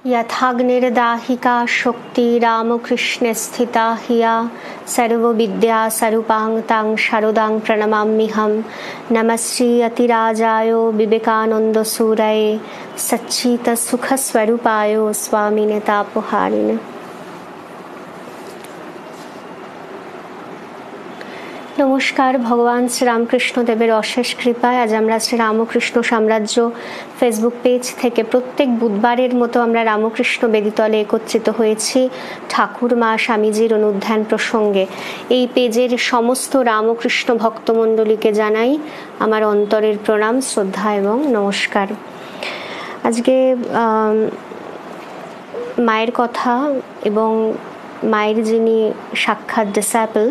यथाग्निर्दाहिका शक्ति रामकृष्णे स्थिता हिया सर्वविद्या स्वरूपां तां शारदां प्रणमाम्यहं। नमः श्री अतिराजाय विवेकानन्दसूरये सच्चित्सुखस्वरूपाय स्वामिने तापहारिणे। नमस्कार। भगवान श्री रामकृष्ण देवेर अशेष कृपाय आज आमरा श्री रामकृष्ण साम्राज्य फेसबुक पेज थेके प्रत्येक बुधबारेर मतो आमरा रामकृष्ण बेदीतले एकत्रित हয়েছি ठाकुर मा स्वामीजीर अनुध्यान प्रसंगे। এই পেজের সমস্ত রামকৃষ্ণ ভক্তমণ্ডলীকে জানাই আমার অন্তরের প্রণাম, শ্রদ্ধা এবং নমস্কার। আজকে মায়ের কথা এবং মায়ের যিনি সাক্ষাৎ ডিসাইপল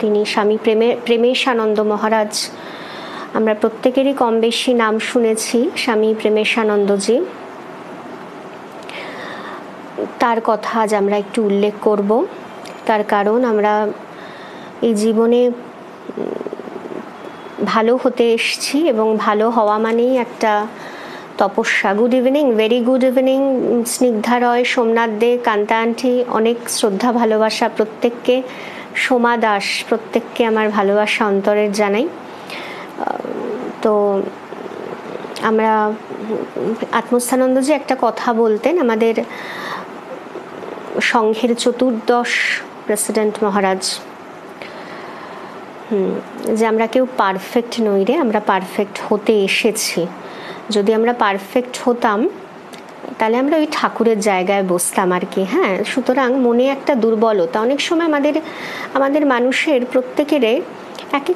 তিনি স্বামী প্রেমেশানন্দ মহারাজ। আমরা প্রত্যেকেরই কম বেশি নাম শুনেছি স্বামী প্রেমেশানন্দজি। তার কথা আজ আমরা একটু উল্লেখ করব। তার কারণ আমরা এই জীবনে ভালো হতে এসেছি এবং ভালো হওয়া মানেই একটা তপস্যা। Good evening, very good evening Snigdha Roy, Somnath Dey, Kanta aunty, অনেক শ্রদ্ধা ভালোবাসা প্রত্যেককে। সোমা দাস, প্রত্যেককে আমার ভালোবাসা অন্তরের জানাই। তো আমরা আত্মস্থানন্দজি একটা কথা বলতেন আমাদের সংঘের চতুর্দশ প্রেসিডেন্ট মহারাজ, যে আমরা কেউ পারফেক্ট নই রে, আমরা পারফেক্ট হতে এসেছি। যদি আমরা পারফেক্ট হতাম তাহলে আমরা ওই ঠাকুরের জায়গায় বসতাম আর কি। হ্যাঁ, সুতরাং মনে একটা দুর্বলতা অনেক সময় আমাদের মানুষের প্রত্যেকের এক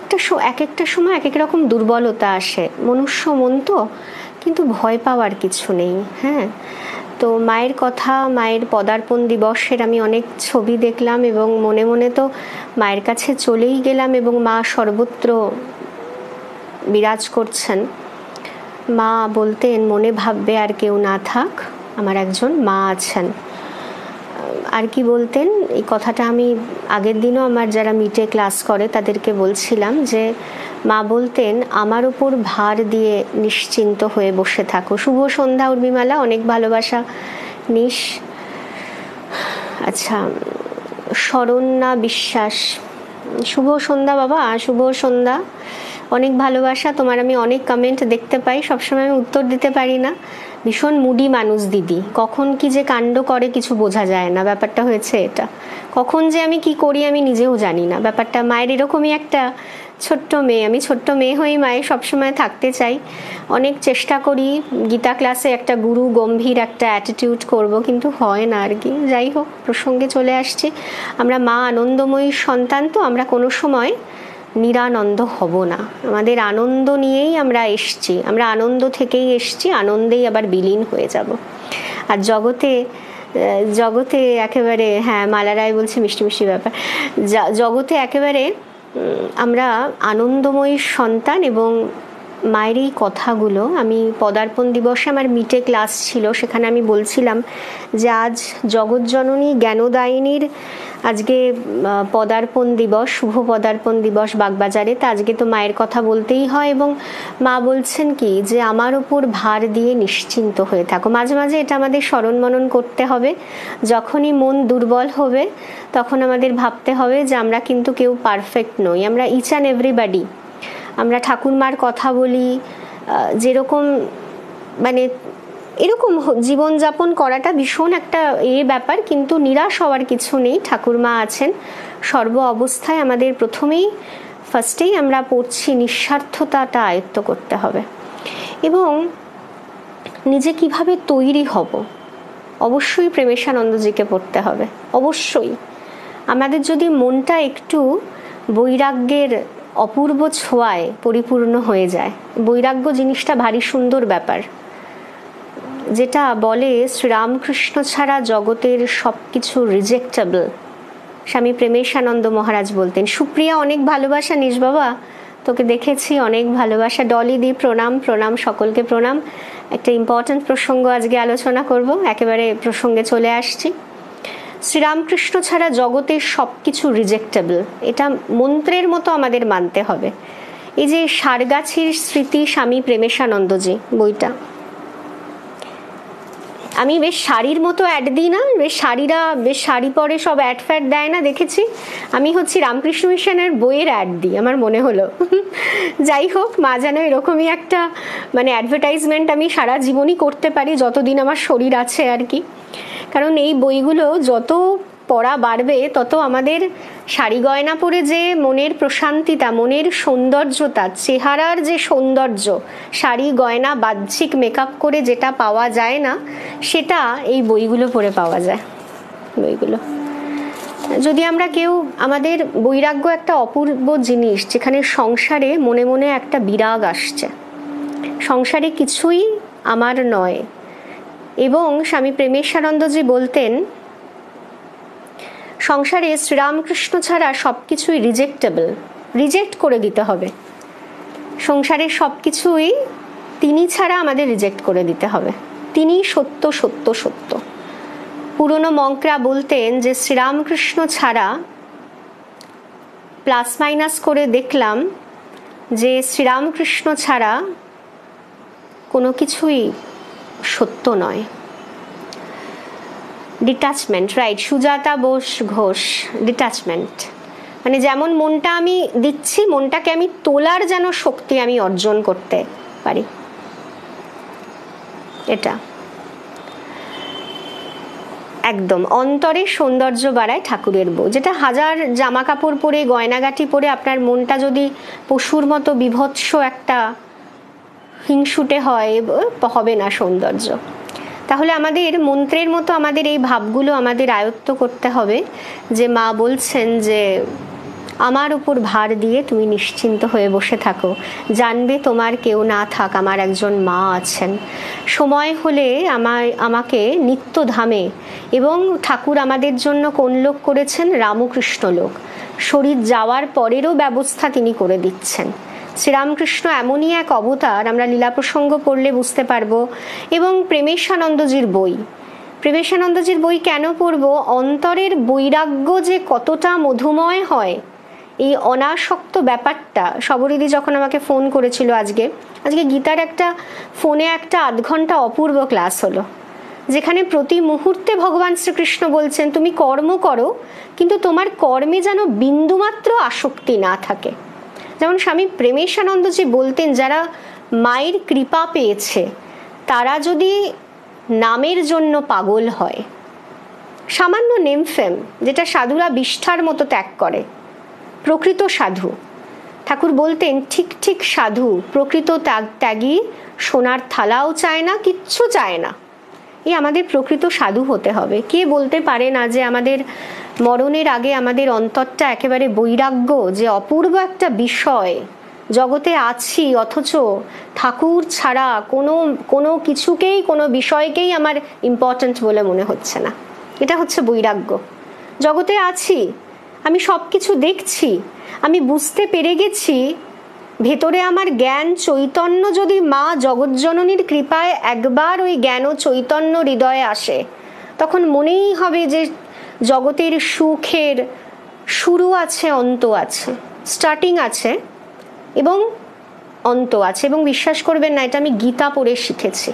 একটা সময় এক এক রকম দুর্বলতা আসে। মনুষ্য মন তো, কিন্তু ভয় পাওয়ার কিছু নেই। হ্যাঁ, তো মায়ের কথা, মায়ের পদার্পণ দিবসের আমি অনেক ছবি দেখলাম এবং মনে মনে তো মায়ের কাছে চলেই গেলাম এবং মা সর্বত্র বিরাজ করছেন। মা বলতেন মনে ভাববে আর কেউ না থাক, আমার একজন মা আছেন। আর কি বলতেন এই কথাটা আমি আগের দিনও আমার যারা মিটে ক্লাস করে তাদেরকে বলছিলাম যে মা বলতেন আমার উপর ভার দিয়ে নিশ্চিন্ত হয়ে বসে থাকো। শুভ সন্ধ্যা উর্মিমালা, অনেক ভালোবাসা নিশ। আচ্ছা, শরণ্যা বিশ্বাস, শুভ সন্ধ্যা বাবা, শুভ সন্ধ্যা, অনেক ভালোবাসা তোমার। আমি অনেক কমেন্ট দেখতে পাই, সবসময় আমি উত্তর দিতে পারি না। ভীষণ মুডি মানুষ দিদি, কখন কি যে কাণ্ড করে কিছু বোঝা যায় না। ব্যাপারটা হয়েছে এটা, কখন যে আমি কি করি আমি নিজেও জানি না। ব্যাপারটা মায়ের এরকমই একটা ছোট্ট মেয়ে, আমি ছোট্ট মেয়ে হয়েই মায়ের সবসময় থাকতে চাই। অনেক চেষ্টা করি গীতা ক্লাসে একটা গুরু গম্ভীর একটা অ্যাটিটিউড করব, কিন্তু হয় না আর কি। যাই হোক, প্রসঙ্গে চলে আসছে। আমরা মা আনন্দময়ী সন্তান, তো আমরা কোনো সময় নিরানন্দ হব না। আমাদের আনন্দ নিয়েই আমরা এসছি, আমরা আনন্দ থেকেই এসছি, আনন্দেই আবার বিলীন হয়ে যাব। আর জগতে একেবারে, হ্যাঁ মালা রায় বলছে মিষ্টি মিষ্টি ব্যাপার, জগতে একেবারে আমরা আনন্দময়ী সন্তান। এবং মায়ের এই কথাগুলো আমি পদার্পণ দিবসে আমার মিটে ক্লাস ছিল, সেখানে আমি বলছিলাম যে আজ জগৎজননী জ্ঞানদায়িনীর আজকে পদার্পণ দিবস, শুভ পদার্পণ দিবস বাগবাজারে। তা আজকে তো মায়ের কথা বলতেই হয়। এবং মা বলছেন কি যে আমার ওপর ভার দিয়ে নিশ্চিন্ত হয়ে থাকো। মাঝে মাঝে এটা আমাদের স্মরণ মনন করতে হবে। যখনই মন দুর্বল হবে তখন আমাদের ভাবতে হবে যে আমরা কিন্তু কেউ পারফেক্ট নই, আমরা ইচ অ্যান্ড এভরিবাডি। আমরা ঠাকুরমার কথা বলি, যেরকম মানে এরকম জীবনযাপন করাটা ভীষণ একটা ব্যাপার, কিন্তু নিরাশ হওয়ার কিছু নেই। ঠাকুরমা আছেন সর্ব অবস্থায়। আমাদের ফার্স্টেই আমরা পড়ছি নিঃস্বার্থতাটা আয়ত্ত করতে হবে। এবং নিজে কিভাবে তৈরি হব, অবশ্যই প্রেমেশানন্দজিকে পড়তে হবে। অবশ্যই আমাদের যদি মনটা একটু বৈরাগ্যের অপূর্ব ছোঁয়ায় পরিপূর্ণ হয়ে যায়। বৈরাগ্য জিনিসটা ভারী সুন্দর ব্যাপার, যেটা বলে শ্রীরামকৃষ্ণ ছাড়া জগতের সব কিছু রিজেক্টেবল। স্বামী প্রেমেশানন্দ মহারাজ বলতেন। সুপ্রিয়া, অনেক ভালোবাসা নিশ বাবা, তোকে দেখেছি, অনেক ভালোবাসা। ডলি দি প্রণাম, প্রণাম সকলকে প্রণাম। একটা ইম্পর্ট্যান্ট প্রসঙ্গ আজকে আলোচনা করব, একেবারে প্রসঙ্গে চলে আসছি। শ্রীরামকৃষ্ণ ছাড়া জগতের সব কিছু রিজেক্টেবল, এটা মন্ত্রের মতো আমাদের মানতে হবে। এই যে সারগাছির স্মৃতি স্বামী প্রেমেশানন্দজি বইটা, আমি বেশ শাড়ির মতো অ্যাড দিই না, বেশ শাড়িরা বেশ শাড়ি পরে সব অ্যাড ফ্যাড দেয় না, দেখেছি। আমি হচ্ছি রামকৃষ্ণ মিশনের বইয়ের অ্যাড দিই, আমার মনে হলো। যাই হোক, মা যেন এরকমই একটা মানে অ্যাডভার্টাইজমেন্ট আমি সারা জীবনই করতে পারি, যতদিন আমার শরীর আছে আর কি। কারণ এই বইগুলো যত পড়া বাড়বে তত আমাদের শাড়ি গয়না পরে যে মনের প্রশান্তিটা, মনের সৌন্দর্যতা, চেহারার যে সৌন্দর্য, শাড়ি গয়না বাহ্যিক মেকআপ করে যেটা পাওয়া যায় না, সেটা এই বইগুলো পড়ে পাওয়া যায়। বইগুলো যদি আমরা কেউ, আমাদের বৈরাগ্য একটা অপূর্ব জিনিস, যেখানে সংসারে মনে মনে একটা বিরাগ আসছে, সংসারে কিছুই আমার নয়। এবং স্বামী প্রেমেশানন্দজি বলতেন, সংসারে শ্রীরামকৃষ্ণ ছাড়া সব কিছুই রিজেক্টেবল, রিজেক্ট করে দিতে হবে। সংসারের সব কিছুই তিনি ছাড়া আমাদের রিজেক্ট করে দিতে হবে। তিনি সত্য সত্য সত্য। পুরনো মঙ্করা বলতেন যে শ্রীরামকৃষ্ণ ছাড়া, প্লাস মাইনাস করে দেখলাম যে শ্রীরামকৃষ্ণ ছাড়া কোনো কিছুই সত্য নয়। Detachment, right, Sujata Bose Ghosh. Detachment মানে যেমন মনটা আমি দিচ্ছি, মনটাকে আমি তোলার যেন শক্তি আমি অর্জন করতে পারি, এটা একদম অন্তরের সৌন্দর্য বাড়ায় ঠাকুরের বউ। যেটা হাজার জামা কাপড় পরে, গয়নাগাটি পরে আপনার মনটা যদি পশুর মতো বিভৎস একটা হিংসুটে হয়, হবে না সৌন্দর্য। তাহলে আমাদের মন্ত্রের মতো আমাদের এই ভাবগুলো আমাদের আয়ত্ত করতে হবে। যে মা বলছেন যে আমার উপর ভার দিয়ে তুমি নিশ্চিন্ত হয়ে বসে থাকো, জানবে তোমার কেউ না থাক, আমার একজন মা আছেন। সময় হলে আমাকে নিত্য ধামে, এবং ঠাকুর আমাদের জন্য কোন লোক করেছেন? রামকৃষ্ণ লোক। শরীর যাওয়ার পরেরও ব্যবস্থা তিনি করে দিচ্ছেন। শ্রীরামকৃষ্ণ এমনই এক অবতার, আমরা লীলা প্রসঙ্গ পড়লে বুঝতে পারবো। এবং প্রেমেশানন্দজির বই, প্রেমেশানন্দজির বই কেন পড়বো? অন্তরের বৈরাগ্য যে কতটা মধুময় হয়, এই অনাসক্ত ব্যাপারটা। শবরীদি যখন আমাকে ফোন করেছিল আজকে গীতার একটা ফোনে একটা 8 ঘন্টা অপূর্ব ক্লাস হলো, যেখানে প্রতি মুহূর্তে ভগবান শ্রীকৃষ্ণ বলছেন তুমি কর্ম করো, কিন্তু তোমার কর্মে যেন বিন্দুমাত্র আসক্তি না থাকে। যেমন স্বামী প্রেমেশানন্দজি বলতেন, যারা মায়ের কৃপা পেয়েছে তারা যদি নামের জন্য পাগল হয়, সামান্য নেমফেম, যেটা সাধুরা বিষ্ঠার মতো ত্যাগ করে, প্রকৃত সাধু, ঠাকুর বলতেন ঠিক ঠিক সাধু প্রকৃত ত্যাগী, সোনার থালাও চায় না, কিচ্ছু চায় না। এই আমাদের প্রকৃত সাধু হতে হবে। কে বলতে পারে না যে আমাদের মরণের আগে আমাদের অন্তরটা একেবারে বৈরাগ্য, যে অপূর্ব একটা বিষয়, জগতে আছি অথচ ঠাকুর ছাড়া কোনো কিছুকেই, কোনো বিষয়কেই আমার ইম্পর্ট্যান্ট বলে মনে হচ্ছে না। এটা হচ্ছে বৈরাগ্য। জগতে আছি, আমি সব কিছু দেখছি, আমি বুঝতে পেরে গেছি, ভেতরে আমার জ্ঞান চৈতন্য যদি মা জগজ্জননীর কৃপায় একবার ওই জ্ঞান ও চৈতন্য হৃদয়ে আসে, তখন মনেই হবে যে জগতের সুখের শুরু আছে, অন্ত আছে, স্টার্টিং আছে এবং অন্ত আছে। এবং বিশ্বাস করবেন না, এটা আমি গীতা পড়ে শিখেছি,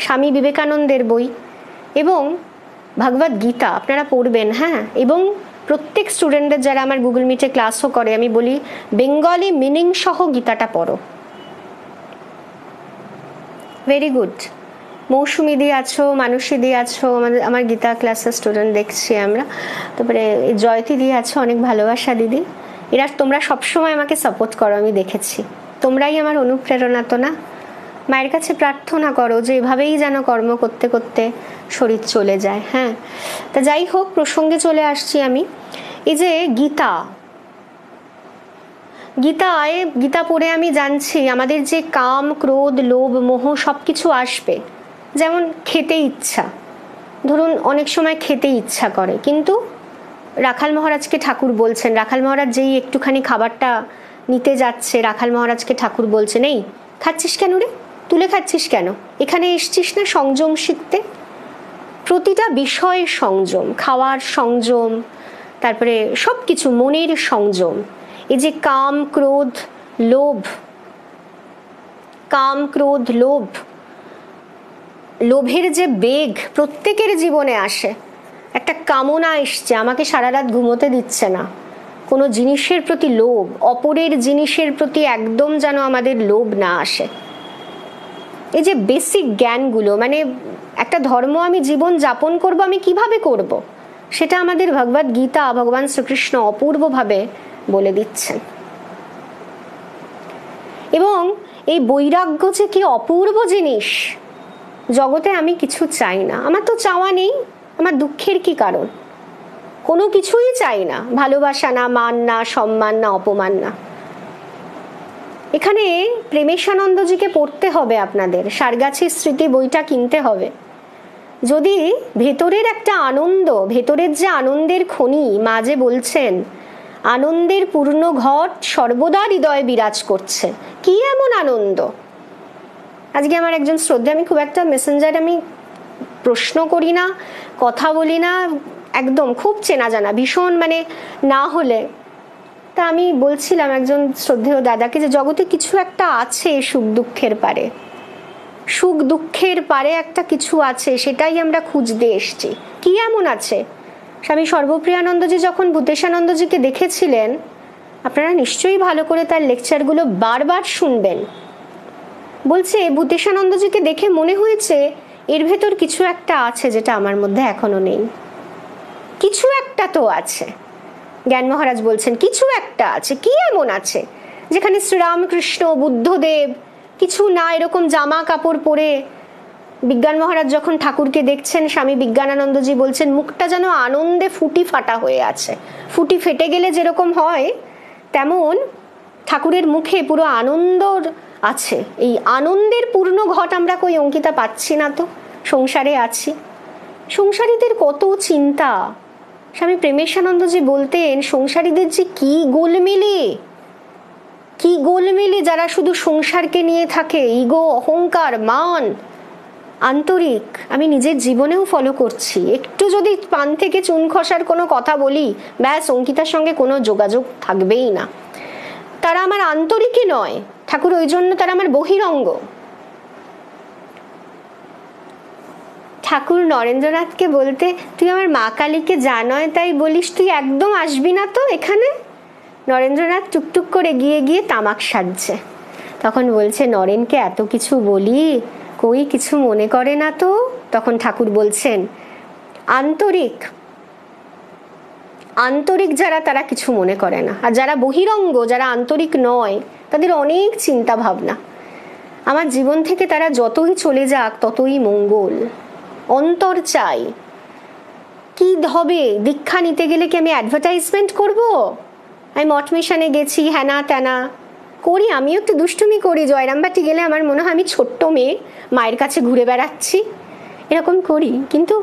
স্বামী বিবেকানন্দের বই এবং ভগবদ গীতা আপনারা পড়বেন। হ্যাঁ, এবং প্রত্যেক স্টুডেন্টদের যারা আমার গুগল মিটে ক্লাসও করে আমি বলি বেঙ্গলি মিনিং সহ গীতাটা পড়ো। Very good. মৌসুমি দি আছো, মানুষী দি আছো, আমার গীতা ক্লাসের স্টুডেন্ট দেখছি আমরা। তারপরে জয়তী দি আছো, অনেক ভালোবাসা দিদি। এরা তোমরা সবসময় আমাকে সাপোর্ট করো, আমি দেখেছি। তোমরাই আমার অনুপ্রেরণা, তো না? মায়ের কাছে প্রার্থনা করো যে এভাবেই যেন কর্ম করতে করতে শরীর চলে যায়। হ্যাঁ, তা যাই হোক, প্রসঙ্গে চলে আসছি আমি। এই যে গীতা পড়ে আমি জানছি আমাদের যে কাম, ক্রোধ, লোভ, মোহ সব কিছু আসবে। যেমন খেতে ইচ্ছা, ধরুন অনেক সময় খেতে ইচ্ছা করে, কিন্তু রাখাল মহারাজকে ঠাকুর বলছেন, রাখাল মহারাজ যেই একটুখানি খাবারটা নিতে যাচ্ছে, রাখাল মহারাজকে ঠাকুর বলছেন, এই খাচ্ছিস কেন রে, তুলে খাচ্ছিস কেন, এখানে এসছিস না সংযম শিখতে? প্রতিটা বিষয়ের সংযম, খাওয়ার সংযম, তারপরে সব কিছু, মনের সংযম। এই যে কাম, ক্রোধ, লোভ, লোভের যে বেগ প্রত্যেকের জীবনে আসে, একটা কামনা এসছে, আমাকে সারা রাত ঘুমোতে দিচ্ছে না, কোনো জিনিসের প্রতি লোভ, অপরের জিনিসের প্রতি একদম যেন আমাদের লোভ না আসে। এই যে বেসিক জ্ঞানগুলো, মানে একটা ধর্ম আমি জীবন যাপন করব, আমি কিভাবে করব, সেটা আমাদের ভগবদ গীতা ভগবান শ্রীকৃষ্ণ অপূর্বভাবে বলে দিচ্ছেন। এবং এই বৈরাগ্য যে কি অপূর্ব জিনিস, জগতে আমি কিছু চাই না, আমার তো চাওয়া নেই, আমার দুঃখের কি কারণ, কোনো কিছুই চাই না, ভালোবাসা না, মান না, সম্মান না, অপমান না। এখানে প্রেমেশানন্দজিকে পড়তে হবে আপনাদের, সারগাছির স্মৃতি বইটা কিনতে হবে। যদি ভেতরের একটা আনন্দ, ভেতরের যে আনন্দের খনি, মা যে বলছেন আনন্দের পূর্ণ ঘট সর্বদা হৃদয়ে বিরাজ করছে, কি এমন আনন্দ। আজকে আমার একজন শ্রদ্ধা, আমি খুব একটা মেসেঞ্জার আমি প্রশ্ন করি না, কথা বলি না, একদম খুব চেনা জানা ভীষণ, মানে না হলে তা আমি বলছিলাম একজন শ্রদ্ধেয় দাদাকে যে জগতে কিছু একটা আছে সুখ দুঃখের পারে, সুখ দুঃখের পারে একটা কিছু আছে, সেটাই আমরা খুঁজতে এসছি। কি এমন আছে? স্বামী সর্বপ্রিয়ানন্দজি যখন ভূতেশানন্দজিকে দেখেছিলেন, আপনারা নিশ্চয়ই ভালো করে তার লেকচারগুলো বারবার শুনবেন, বলছে ভূতেশানন্দজিকে দেখে মনে হয়েছে এর ভেতর কিছু একটা আছে যেটা আমার মধ্যে এখনো নেই। কিছু একটা তো আছে। জ্ঞান মহারাজ বলছেন কিছু একটা আছে। কি এমন আছে যেখানে শ্রীরামকৃষ্ণ, বুদ্ধদেব কিছু না এরকম জামা কাপড় পরে, বিজ্ঞান মহারাজ যখন ঠাকুরকে দেখছেন, স্বামী বিজ্ঞানানন্দজি বলছেন মুখটা যেন আনন্দে ফুটি ফাটা হয়ে আছে, ফুটি ফেটে গেলে যেরকম হয় তেমন ঠাকুরের মুখে পুরো আনন্দ আছে। এই আনন্দের পূর্ণ ঘট আমরা কই অঙ্কিতা পাচ্ছি না তো, সংসারে আছি, সংসারীদের কত চিন্তা। স্বামী প্রেমেশানন্দজি বলতেন সংসারীদের যে কি গোলমেলে, কি গোলমেলে, যারা শুধু সংসারকে নিয়ে থাকে, ইগো, অহংকার, মান, আন্তরিক। আমি নিজের জীবনেও ফলো করছি, একটু যদি পান থেকে চুন খসার কোনো কথা বলি, ব্যাস অঙ্কিতার সঙ্গে কোনো যোগাযোগ থাকবেই না। তারা আমার আন্তরিকই নয়, ঠাকুর ওই জন্য তারা আমার বহিরঙ্গ। ঠাকুর নরেন্দ্রনাথকে বলতে, তুই আমার মা কালীকে যা নয় তাই বলিস, তুই একদম আসবি না তো এখানে। নরেন্দ্রনাথ টুকটুক করে গিয়ে গিয়ে তামাক সাজছে। তখন বলছে নরেনকে এত কিছু বলি, কই কিছু মনে করে না তো। তখন ঠাকুর বলছেন আন্তরিক, আন্তরিক যারা তারা কিছু মনে করে না, আর যারা বহিরঙ্গ, যারা আন্তরিক নয়, তাদের অনেক চিন্তা ভাবনা। আমার জীবন থেকে তারা যতই চলে যাক ততই মঙ্গল। অন্তর চাই। কি হবে, দীক্ষা নিতে গেলে কি আমি অ্যাডভার্টাইজমেন্ট করব? আমি মঠ মিশনে গেছি, হ্যানা ত্যানা করি, আমিও একটু দুষ্টুমি করি। জয়রামবাটি গেলে আমার মনে হয় আমি ছোট্ট মেয়ে মায়ের কাছে ঘুরে বেড়াচ্ছি, এরকম করি, কিন্তু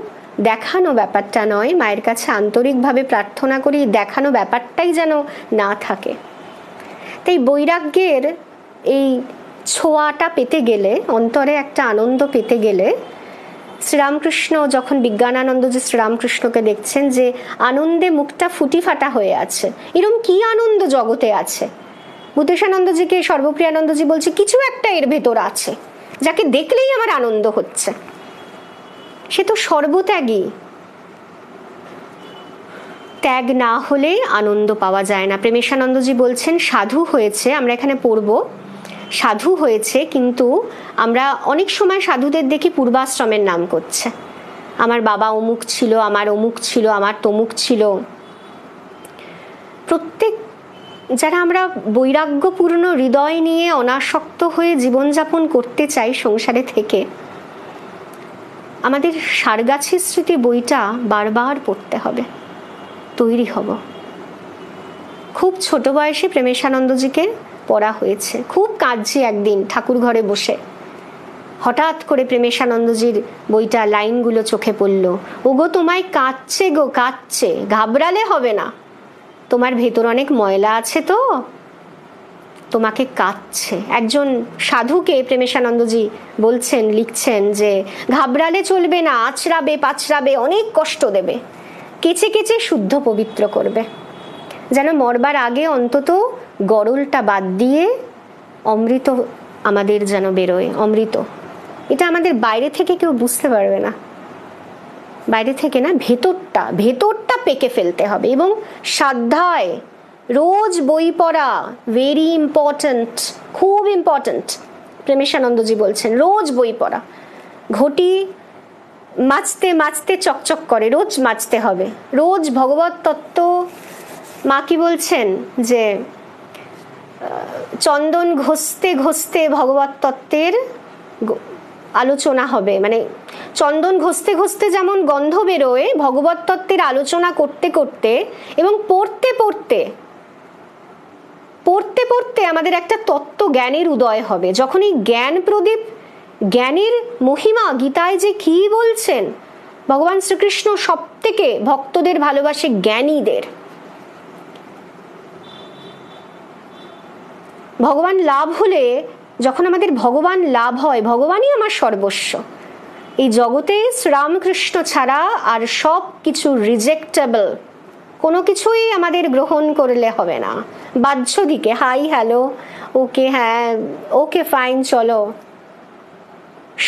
দেখানো ব্যাপারটা নয়। মায়ের কাছে আন্তরিকভাবে প্রার্থনা করি, দেখানো ব্যাপারটাই যেন না থাকে। তাই বৈরাগ্যের এই ছোঁয়াটা পেতে গেলে, অন্তরে একটা আনন্দ পেতে গেলে, শ্রীরামকৃষ্ণ যখন বিজ্ঞানানন্দজি শ্রীরামকৃষ্ণকে দেখছেন যে আনন্দে মুখটা ফুটি ফাটা হয়ে আছে, এরকম কি আনন্দ জগতে আছে। ভূতেশানন্দজিকে সর্বপ্রিয়ানন্দজি বলছে কিছু একটা এর ভেতর আছে, যাকে দেখলেই আমার আনন্দ হচ্ছে। সে তো সর্বত্যাগী। ত্যাগ না হলে আনন্দ পাওয়া যায় না। প্রেমেশানন্দজি বলছেন সাধু হয়েছে, আমরা এখানে পড়ব, সাধু হয়েছে, কিন্তু আমরা অনেক সময় সাধুদের দেখি পূর্বাশ্রমের নাম করছে। আমার বাবা অমুক ছিল, আমার অমুক ছিল, আমার তমুক ছিল। প্রত্যেক যারা আমরা বৈরাগ্যপূর্ণ হৃদয় নিয়ে অনাসক্ত হয়ে জীবনযাপন করতে চাই সংসারে থেকে, আমাদের সারগাছির স্মৃতি বইটা বারবার পড়তে হবে, তৈরি হব। খুব ছোট বয়সে প্রেমেশানন্দজিকে পড়া হয়েছে। খুব কাঁদছি একদিন ঠাকুর ঘরে বসে, হঠাৎ করে প্রেমেশানন্দজির বইটা লাইনগুলো চোখে পড়ল। ওগো তোমায় কাঁদছে গো, কাঁদছে, ঘাবড়ালে হবে না, তোমার ভেতর অনেক ময়লা আছে তো, তোমাকে কাঁদছে। একজন সাধুকে প্রেমেশানন্দজি বলছেন, লিখছেন যে ঘাবড়ালে চলবে না, আছড়াবে পাছড়াবে, অনেক কষ্ট দেবে, কেচে কেচে শুদ্ধ পবিত্র করবে, যেন মরবার আগে অন্তত গরলটা বাদ দিয়ে অমৃত আমাদের যেন বেরোয়, অমৃত। এটা আমাদের বাইরে থেকে কেউ বুঝতে পারবে না, বাইরে থেকে না, ভেতরটা ভেতরটা পেকে ফেলতে হবে। এবং সাধ্যায় রোজ বই পড়া ভেরি ইম্পর্ট্যান্ট, খুব ইম্পর্ট্যান্ট। প্রেমেশানন্দজি বলছেন রোজ বই পড়া। ঘটি মাজতে মাজতে চকচক করে, রোজ মাজতে হবে, রোজ ভগবত তত্ত্ব। মা কি বলছেন যে চন্দন ঘষতে ঘষতে ভগবত তত্ত্বের আলোচনা হবে, মানে চন্দন ঘষতে ঘষতে যেমন গন্ধ বেরোয়, ভগবত তত্ত্বের আলোচনা করতে করতে এবং পড়তে পড়তে পড়তে পড়তে আমাদের একটা তত্ত্ব জ্ঞানের উদয় হবে। যখন এই জ্ঞান প্রদীপ, জ্ঞানের মহিমা গীতায় যে কি বলছেন, ভগবান শ্রীকৃষ্ণ সব থেকে ভক্তদের ভালোবাসে জ্ঞানীদের। ভগবান লাভ হলে, যখন আমাদের ভগবান লাভ হয়, ভগবানই আমার সর্বস্ব। এই জগতে শ্রীরামকৃষ্ণ ছাড়া আর সব কিছু রিজেক্টেবল, কোনো কিছুই আমাদের গ্রহণ করলে হবে না। বাহ্য দিকে হাই হ্যালো ওকে, হ্যাঁ ওকে ফাইন চলো,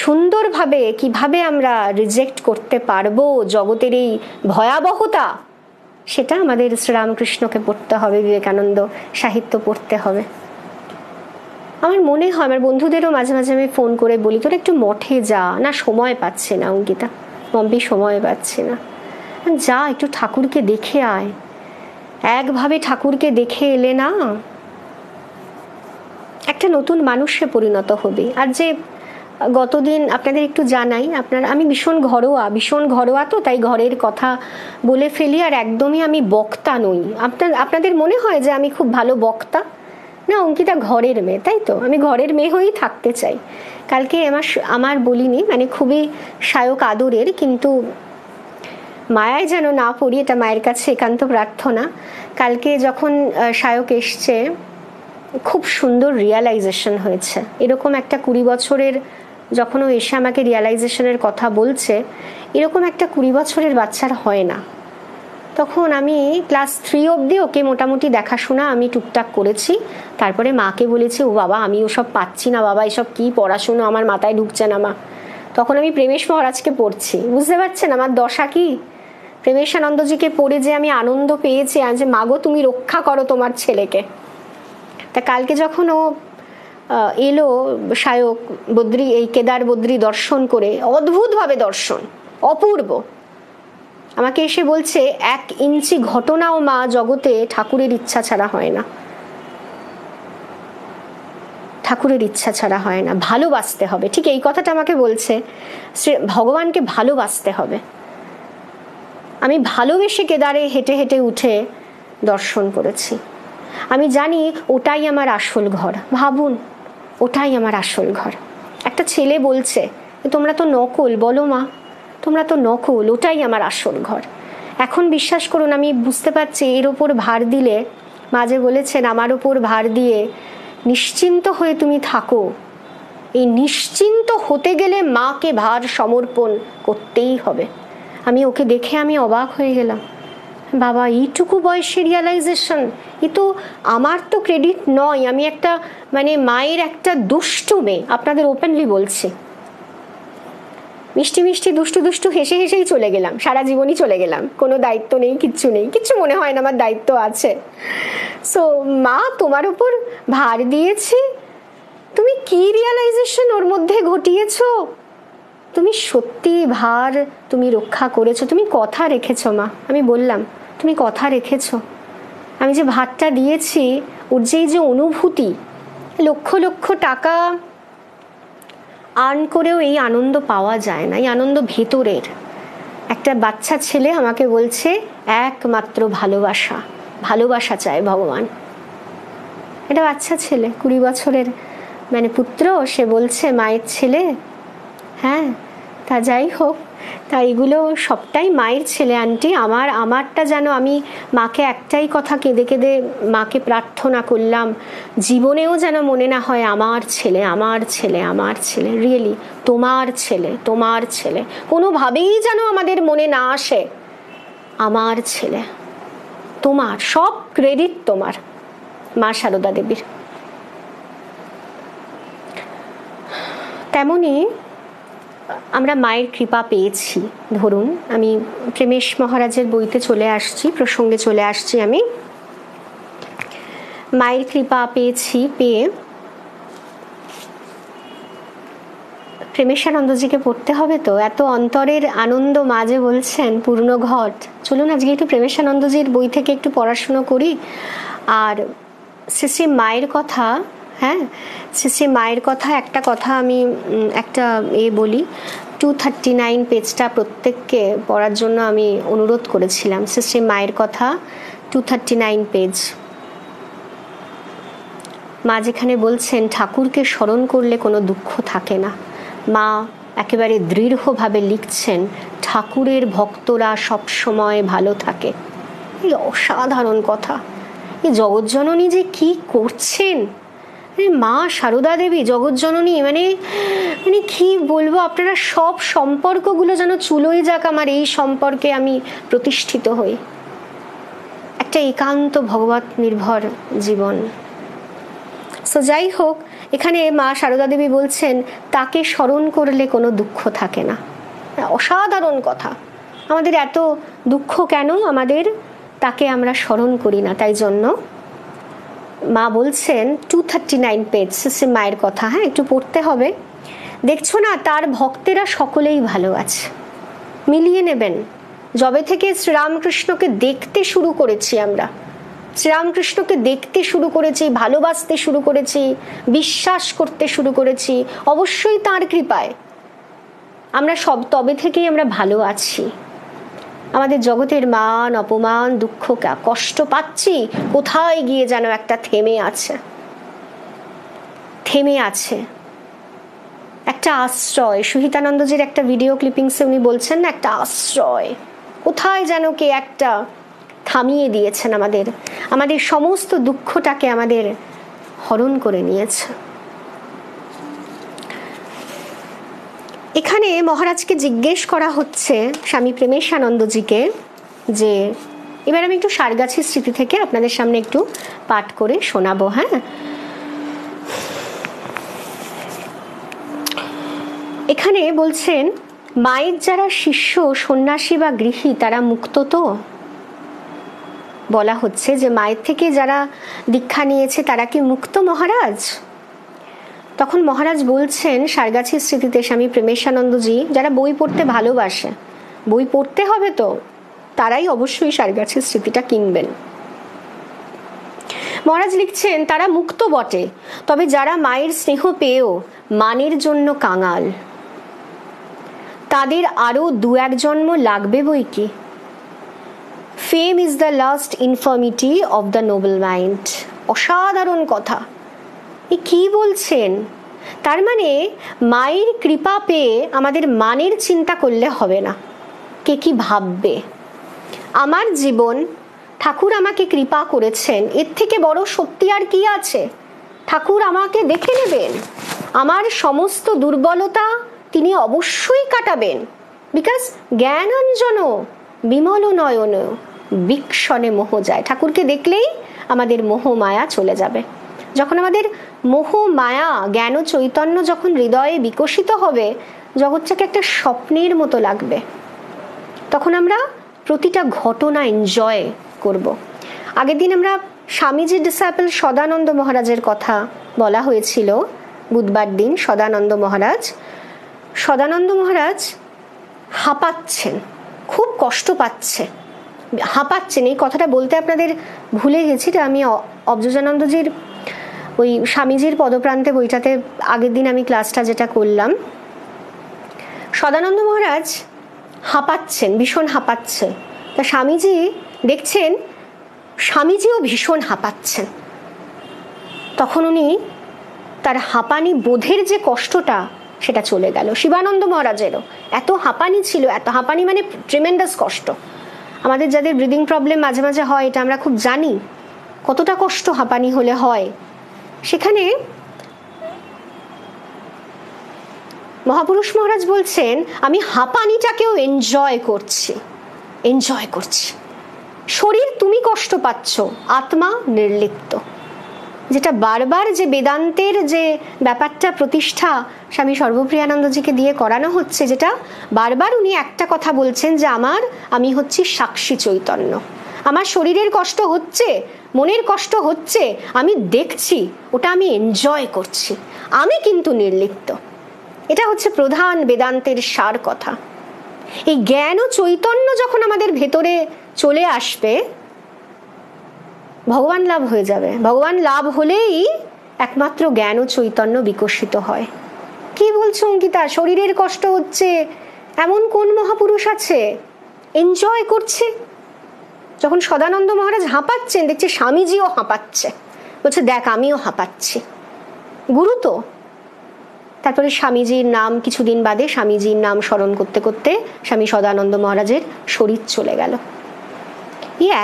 সুন্দরভাবে কিভাবে আমরা রিজেক্ট করতে পারবো জগতের এই ভয়াবহতা, সেটা আমাদের শ্রীরামকৃষ্ণকে পড়তে হবে, বিবেকানন্দ সাহিত্য পড়তে হবে। আমার মনে হয়, আমার বন্ধুদেরও মাঝে মাঝে আমি ফোন করে বলি, তোরা একটু মঠে যা না, সময় পাচ্ছে না অঙ্কিতা, মম্পি সময় পাচ্ছে না, যা একটু ঠাকুরকে দেখে আয়। একভাবে ঠাকুরকে দেখে এলে না একটা নতুন মানুষে পরিণত হবে। আর যে গতদিন আপনাদের একটু জানাই, আমি ভীষণ ঘরোয়া তো, তাই ঘরের কথা বলে ফেলি। আর একদমই আমি বক্তা নই। আপনাদের মনে হয় যে আমি খুব ভালো বক্তা? না, অঙ্কিতা ঘরের মেয়ে, তাই তো, আমি ঘরের মেয়ে হয়েই থাকতে চাই। কালকে আমার বলিনি, মানে খুবই সায়ক আদরের, কিন্তু মায়ায় যেন না পড়ি, এটা মায়ের কাছে একান্ত প্রার্থনা। কালকে যখন সায়ক এসছে, খুব সুন্দর রিয়ালাইজেশন হয়েছে। এরকম একটা 20 বছরের, যখন ও এসে আমাকে রিয়ালাইজেশনের কথা বলছে, এরকম একটা 20 বছরের বাচ্চার হয় না। তখন আমি ক্লাস 3 অবধি ওকে মোটামুটি দেখাশোনা আমি টুকটাক করেছি। তারপরে মাকে বলেছি, ও বাবা আমি ওসব পাচ্ছি না বাবা, এসব কি পড়াশুনো, আমার মাথায় ঢুকছে না মা। তখন আমি প্রেমেশ মহারাজকে পড়ছি, বুঝতে পারছেন আমার দশা কি। প্রেমেশানন্দজিকে পড়ে যে আমি আনন্দ পেয়েছি, যে মাগো তুমি রক্ষা করো তোমার ছেলেকে। তা কালকে যখন ও এলো সায়ক বদ্রী, এই কেদার বদ্রী দর্শন করে, অদ্ভুতভাবে দর্শন, অপূর্ব, আমাকে এসে বলছে 1 ইঞ্চি ঘটনাও মা জগতে ঠাকুরের ইচ্ছা ছাড়া হয় না, ঠাকুরের ইচ্ছা ছাড়া হয় না, ভালোবাসতে হবে। ঠিক এই কথাটা আমাকে বলছে, ভগবানকে ভালোবাসতে হবে। আমি ভালোবেসে কেদারে হেঁটে হেঁটে উঠে দর্শন করেছি। আমি জানি ওটাই আমার আসল ঘর। ভাবুন, ওটাই আমার আসল ঘর। একটা ছেলে বলছে, তোমরা তো নকল, বলো মা তোমরা তো নকল, ওটাই আমার আসল ঘর। এখন বিশ্বাস করুন, আমি বুঝতে পারছি এর ওপর ভার দিলে, মাঝে বলেছেন আমার ওপর ভার দিয়ে নিশ্চিন্ত হয়ে তুমি থাকো। এই নিশ্চিন্ত হতে গেলে মাকে ভার সমর্পণ করতেই হবে। আমি ওকে দেখে আমি অবাক হয়ে গেলাম, বাবা এইটুকু বয়সে রিয়ালাইজেশন, এ তো আমার তো ক্রেডিট নয়। আমি একটা মানে মায়ের একটা দুষ্টু মেয়ে, আপনাদের ওপেনলি বলছি। মিষ্টি মিষ্টি দুষ্টু দুষ্টু হেসে হেসেই চলে গেলাম, সারা জীবনই চলে গেলাম, কোনো দায়িত্ব নেই, কিচ্ছু নেই, কিচ্ছু মনে হয় না আমার দায়িত্ব আছে। সো মা তোমার উপর ভার দিয়েছি, তুমি কি রিয়ালাইজেশন ওর মধ্যে ঘটিয়েছো, তুমি সত্যি ভার তুমি রক্ষা করেছো, তুমি কথা রেখেছো মা। আমি বললাম তুমি কথা রেখেছো, আমি যে ভাতটা দিয়েছি, ওর যে অনুভূতি, লক্ষ লক্ষ টাকা আর্ন করেও এই আনন্দ পাওয়া যায় না, এই আনন্দ ভেতরের। একটা বাচ্চা ছেলে আমাকে বলছে একমাত্র ভালোবাসা, ভালোবাসা চায় ভগবান। এটা বাচ্চা ছেলে, 20 বছরের মানে পুত্র, সে বলছে মায়ের ছেলে। হ্যাঁ, তা যাই হোক, তা এগুলো সবটাই মায়ের ছেলে আন্টি। আমারটা যেন, আমি মাকে একটাই কথা কেঁদে কেঁদে মাকে প্রার্থনা করলাম, জীবনেও যেন মনে না হয় আমার ছেলে, আমার ছেলে, আমার ছেলে, রিয়েলি তোমার ছেলে, তোমার ছেলে, কোনোভাবেই যেন আমাদের মনে না আসে আমার ছেলে, তোমার, সব ক্রেডিট তোমার, মা সারদা দেবীর। তেমনি আমরা মায়ের কৃপা পেয়েছি। ধরুন আমি প্রেমেশ মহারাজের বইতে চলে আসছি, প্রসঙ্গে চলে আসছি। আমি মায়ের কৃপা পেয়েছি, পেয়ে প্রেমেশানন্দজিকে পড়তে হবে তো, এত অন্তরের আনন্দ মাঝে বলছেন পূর্ণ ঘট। চলুন আজকে একটু প্রেমেশানন্দজির বই থেকে একটু পড়াশুনো করি। আর শ্রী মায়ের কথা, হ্যাঁ শ্রী মায়ের কথা, একটা কথা আমি একটা বলি, 239 পেজটা প্রত্যেককে পড়ার জন্য আমি অনুরোধ করেছিলাম। শ্রী মায়ের কথা 239 পেজ। মা যেখানে বলছেন ঠাকুরকে স্মরণ করলে কোনো দুঃখ থাকে না, মা একেবারে দৃঢ়ভাবে লিখছেন ঠাকুরের ভক্তরা সব সময় ভালো থাকে। এই অসাধারণ কথা। এই জগৎজননী যে কি করছেন, মা সারদা দেবী জগৎজননী, মানে মানে কি বলবো, আপনারা সব সম্পর্কগুলো যেন চুলোয় যাক, আমার এই সম্পর্কে আমি প্রতিষ্ঠিত হই। একটা একান্ত ভগবত নির্ভর জীবন। সো যাই হোক, এখানে মা সারদা দেবী বলছেন তাকে স্মরণ করলে কোনো দুঃখ থাকে না। অসাধারণ কথা। আমাদের এত দুঃখ কেন, আমাদের তাকে আমরা স্মরণ করি না। তাই জন্য মা বলছেন 239 পেজ শ্রী মায়ের কথা, হ্যাঁ একটু পড়তে হবে। দেখছো না, তার ভক্তেরা সকলেই ভালো আছে। মিলিয়ে নেবেন। যবে থেকে শ্রীরামকৃষ্ণকে দেখতে শুরু করেছি আমরা, শ্রীরামকৃষ্ণকে দেখতে শুরু করেছি, ভালোবাসতে শুরু করেছি, বিশ্বাস করতে শুরু করেছি, অবশ্যই তাঁর কৃপায় আমরা তবে থেকেই আমরা ভালো আছি। আমাদের জগতের মান অপমান দুঃখ কষ্ট পাচ্ছি, কোথায় গিয়ে যেন একটা থেমে আছে একটা আশ্রয়। সুহিতানন্দজির একটা ভিডিও ক্লিপিংসে উনি বলছেন না, একটা আশ্রয়, কোথায় যেন কে একটা থামিয়ে দিয়েছেন, আমাদের সমস্ত দুঃখটাকে আমাদের হরণ করে নিয়েছে। এখানে মহারাজকে জিজ্ঞেস করা হচ্ছে স্বামী প্রেমেশানন্দজিকে, যে এবার আমি একটু সারগাছির স্মৃতি থেকে আপনাদের সামনে একটু পাঠ করে শোনাবো। হ্যাঁ, এখানে বলছেন মায়ের যারা শিষ্য সন্ন্যাসী বা গৃহী তারা মুক্ত তো। বলা হচ্ছে যে মায়ের থেকে যারা দীক্ষা নিয়েছে তারা কি মুক্ত মহারাজ? তখন মহারাজ বলছেন সারগাছির স্মৃতিতে স্বামী প্রেমেশানন্দজি, যারা বই পড়তে ভালোবাসে, বই পড়তে হবে তো, তারাই অবশ্যই সারগাছির স্মৃতিটা কিনবেন। মহারাজ লিখছেন তারা মুক্ত বটে, তবে যারা মায়ের স্নেহ পেয়েও মানের জন্য কাঙাল, তাদের আরো 2-1 জন্ম লাগবে বই কি। Fame is the last ইনফার্মিটি of the Nobel mind. অসাধারণ কথা। এ কি বলছেন? তার মানে মায়ের কৃপা পেয়ে আমাদের মানের চিন্তা করলে হবে না, কে কি ভাববে। আমার জীবন, ঠাকুর আমাকে কৃপা করেছেন, এর থেকে বড় সত্যি আর কি আছে? ঠাকুর আমাকে দেখে নেবেন, আমার সমস্ত দুর্বলতা তিনি অবশ্যই কাটাবেন। বিকজ জ্ঞানাঞ্জন বিমল নয়ন বিক্ষণে মোহ যায়। ঠাকুরকে দেখলেই আমাদের মোহ মায়া চলে যাবে। যখন আমাদের মোহ মায়া জ্ঞান চৈতন্য যখন হৃদয়ে বিকশিত হবে, জগৎটাকে একটা স্বপ্নের মতো লাগবে। তখন আমরা প্রতিটা ঘটনা এনজয় করব। আগের দিন আমরা স্বামীজির ডিসাইপল সদানন্দ মহারাজের কথা বলা হয়েছিল, বুধবার দিন। সদানন্দ মহারাজ হাঁপাচ্ছেন, খুব কষ্ট পাচ্ছে, হাঁপাচ্ছেন। এই কথাটা বলতে আপনাদের ভুলে গেছি, আমি অবজোজানন্দজির ওই স্বামীজির পদপ্রান্তে বইটাতে আগের দিন আমি ক্লাসটা যেটা করলাম, সদানন্দ মহারাজ হাঁপাচ্ছেন, ভীষণ হাঁপাচ্ছে। তা স্বামীজি দেখছেন স্বামীজিও ভীষণ হাঁপাচ্ছেন। তখন উনি তার হাঁপানি বোধের যে কষ্টটা সেটা চলে গেল। শিবানন্দ মহারাজেরও এত হাঁপানি ছিল, এত হাঁপানি মানে ট্রিমেন্ডাস কষ্ট। আমাদের যাদের ব্রিদিং প্রবলেম মাঝে মাঝে হয়, এটা আমরা খুব জানি কতটা কষ্ট হাঁপানি হলে হয়। সেখানে মহাপুরুষ মহারাজ বলছেন আমি হাঁপানিটাকেও এনজয় করছি। শরীর তুমি কষ্ট পাচ্ছ, আত্মা নির্লিপ্ত। যেটা বারবার যে বেদান্তের যে ব্যাপারটা প্রতিষ্ঠা স্বামী সর্বপ্রিয়ানন্দজিকে দিয়ে করানো হচ্ছে, যেটা বারবার উনি একটা কথা বলছেন যে আমি হচ্ছি সাক্ষী চৈতন্য। আমার শরীরের কষ্ট হচ্ছে, মনের কষ্ট হচ্ছে, আমি দেখছি, ওটা আমি এনজয় করছি, আমি কিন্তু নির্লিপ্ত। এটা হচ্ছে প্রধান বেদান্তের সার কথা। এই জ্ঞান ও চৈতন্য যখন আমাদের ভেতরে চলে আসবে, ভগবান লাভ হয়ে যাবে। ভগবান লাভ হলেই একমাত্র জ্ঞান ও চৈতন্য বিকশিত হয়। কি বলছো অঙ্কিতা, শরীরের কষ্ট হচ্ছে, এমন কোন মহাপুরুষ আছে? এনজয় করছে। যখন সদানন্দ মহারাজ হাঁপাচ্ছেন, দেখছে স্বামীজিও হাঁপাচ্ছে, বলছে দেখ আমিও হাঁপাচ্ছি, গুরু তো। তারপরে স্বামীজির নাম, কিছুদিন বাদে স্বামীজির নাম স্মরণ করতে করতে স্বামী সদানন্দ মহারাজের শরীর চলে গেল।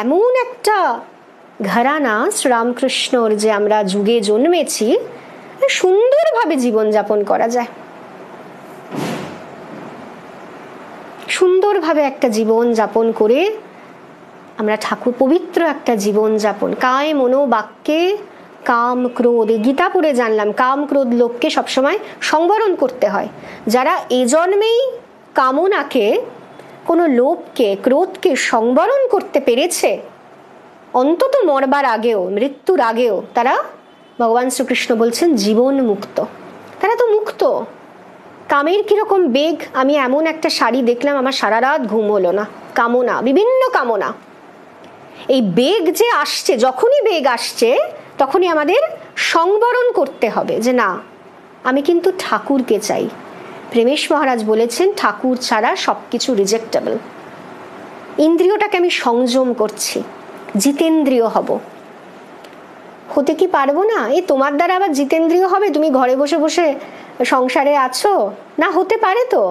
এমন একটা ঘরানা শ্রীরামকৃষ্ণর যে আমরা যুগে জন্মেছি, সুন্দরভাবে জীবনযাপন করা যায়, সুন্দরভাবে একটা জীবন যাপন করে আমরা ঠাকুর পবিত্র একটা জীবন যাপন, কায় মনো বাক্যে কাম ক্রোধ, গীতা পড়ে জানলাম কাম ক্রোধ লোককে সবসময় সংবরণ করতে হয়। যারা এ জন্মেই কামনাকে, কোনো লোভকে, ক্রোধকে সংবরণ করতে পেরেছে, অন্তত মরবার আগেও, মৃত্যুর আগেও তারা, ভগবান শ্রীকৃষ্ণ বলছেন, জীবন মুক্ত। তারা তো মুক্ত। কামের কিরকম বেগ, আমি এমন একটা শাড়ি দেখলাম, আমার সারা রাত ঘুম হলো না, কামনা, বিভিন্ন কামনা। এই বেগ যে আসছে, যখনই বেগ আসছে তখনই আমাদের সংবরণ করতে হবে যে না, আমি কিন্তু ঠাকুরকে চাই। প্রেমেশ মহারাজ বলেছেন ঠাকুর ছাড়া সবকিছু রিজেক্টেবল। ইন্দ্রিয়টাকে আমি সংযম করছি, জিতেন্দ্রিয় হব। হতে কি পারবো না? তোমার দ্বারা আবার জিতেন্দ্রিয় হবে? তুমি ঘরে বসে বসে সংসারে আছো না, হতে পারে তো।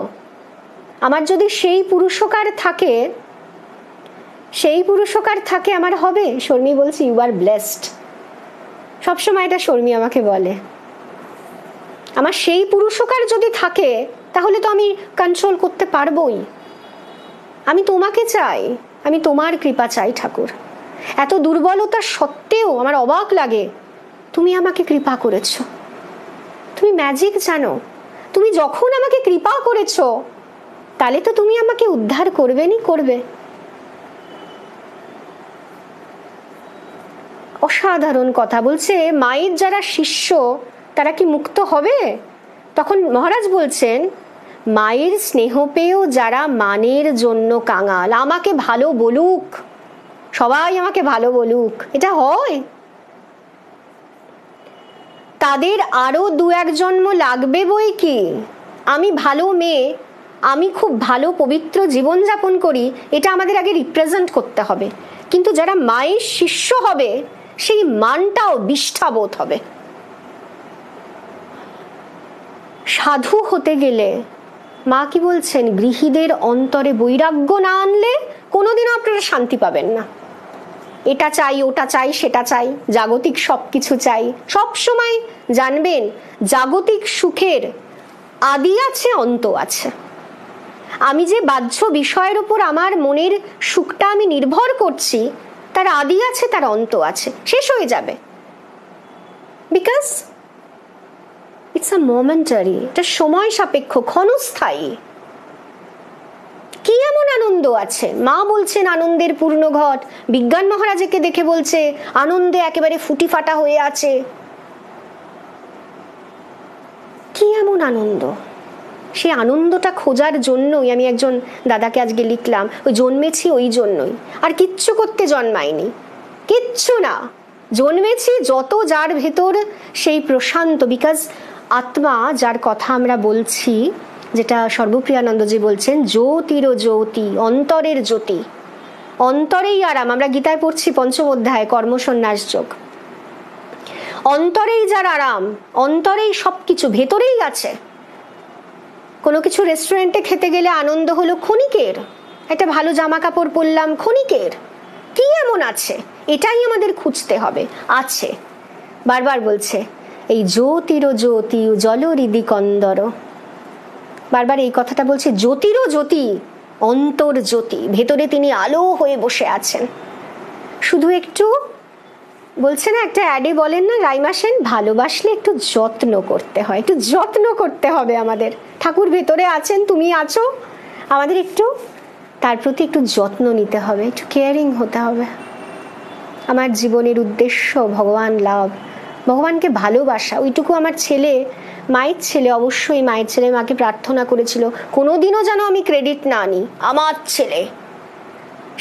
আমার যদি সেই পুরুষকার থাকে, আমার হবে। শর্মী বলছি ইউ আর ব্লেসড, সবসময় এটা শর্মী আমাকে বলে। আমার সেই পুরুষকার যদি থাকে তাহলে তো আমি কন্ট্রোল করতে পারবোই। আমি তোমাকে চাই, আমি তোমার কৃপা চাই ঠাকুর। এত দুর্বলতা সত্ত্বেও আমার অবাক লাগে, তুমি আমাকে কৃপা করেছো। তুমি ম্যাজিক জানো, তুমি যখন আমাকে কৃপা করেছো তাহলে তো তুমি আমাকে উদ্ধার করবে। অসাধারণ কথা বলছে। মায়ের যারা শিষ্য তারা কি মুক্ত হবে? তখন মহারাজ বলছেন, মায়ের স্নেহ পেয়েও যারা মানের জন্য কাঙাল, আমাকে ভালো বলুক, সবাই আমাকে ভালো বলুক, এটা হয়? তাদের আরো 2-1 জন্ম লাগবে বই কি। আমি ভালো মেয়ে, আমি খুব ভালো পবিত্র জীবনযাপন করি, এটা আমাদের আগে রিপ্রেজেন্ট করতে হবে। কিন্তু যারা মায়ের শিষ্য হবে সেই মানটাও বিষ্ঠাবোধ হবে। সাধু হতে গেলে মা কি বলছেন, গৃহীদের অন্তরে বৈরাগ্য না আনলে কোনোদিনও আপনারা শান্তি পাবেন না। এটা চাই, ওটা চাই, সেটা চাই, জাগতিক সবকিছু চাই। সব সময় জানবেন জাগতিক সুখের আদি আছে, অন্ত আছে। আমি যে বাহ্য বিষয়ের উপর আমার মনের সুখটা আমি নির্ভর করছি, তার আদি আছে, তার অন্ত আছে, শেষ হয়ে যাবে। বিকজ ইটস আ মোমেন্টারি, এটা সময় সাপেক্ষ, ক্ষণস্থায়ী। কি এমন আনন্দ আছে? মা বলছেন আনন্দের পূর্ণ ঘট, বিজ্ঞান মহারাজকে দেখে বলছে আনন্দে একেবারে ফুটি ফাটা হয়ে আছে। কি এমন আনন্দ? সেই আনন্দটা খোঁজার জন্যই আমি একজন দাদাকে আজকে লিখলাম, ওই জন্মেছি ওই জন্যই, আর কিচ্ছু করতে জন্মাইনি, কিচ্ছু না, জন্মেছি যত যার ভেতর সেই প্রশান্ত। বিকজ আত্মা, যার কথা আমরা বলছি, যেটা সর্বপ্রিয়ানন্দজি বলছেন, জ্যোতির জ্যোতি, অন্তরের জ্যোতি, অন্তরেই আরাম। আমরা গীতায় পড়ছি 5ম অধ্যায় কর্মসন্ন্যাস যোগ। অন্তরেই যার আরাম, অন্তরেই সবকিছু, ভেতরেই আছে। কোনো কিছু রেস্টুরেন্টে খেতে গেলে আনন্দ হলো ক্ষণিকের, একটা ভালো জামা কাপড় পরলাম ক্ষণিকের। কি এমন আছে? এটাই আমাদের খুঁজতে হবে। আছে, বারবার বলছে এই জ্যোতির জ্যোতি জলরিদি কন্দর, বারবার এই কথাটা বলছে, জ্যোতির জ্যোতি, অন্তর জ্যোতি, ভেতরে তিনি আলো হয়ে বসে আছেন। শুধু একটু বলছে না একটা অ্যাডে বলেন না রাইমা সেন, ভালোবাসলে একটু যত্ন করতে হয়, একটু যত্ন করতে হবে আমাদের। ঠাকুর ভেতরে আছেন, তুমি আছো, আমাদের একটু তার প্রতি একটু যত্ন নিতে হবে, একটু কেয়ারিং হতে হবে। আমার জীবনের উদ্দেশ্য ভগবান লাভ, ভগবানকে ভালোবাসা। ওইটুকু আমার ছেলে, মায়ের ছেলে, অবশ্যই মায়ের ছেলে মাকে প্রার্থনা করেছিল কোনোদিনও যেন আমি ক্রেডিট না নিই, আমার ছেলে।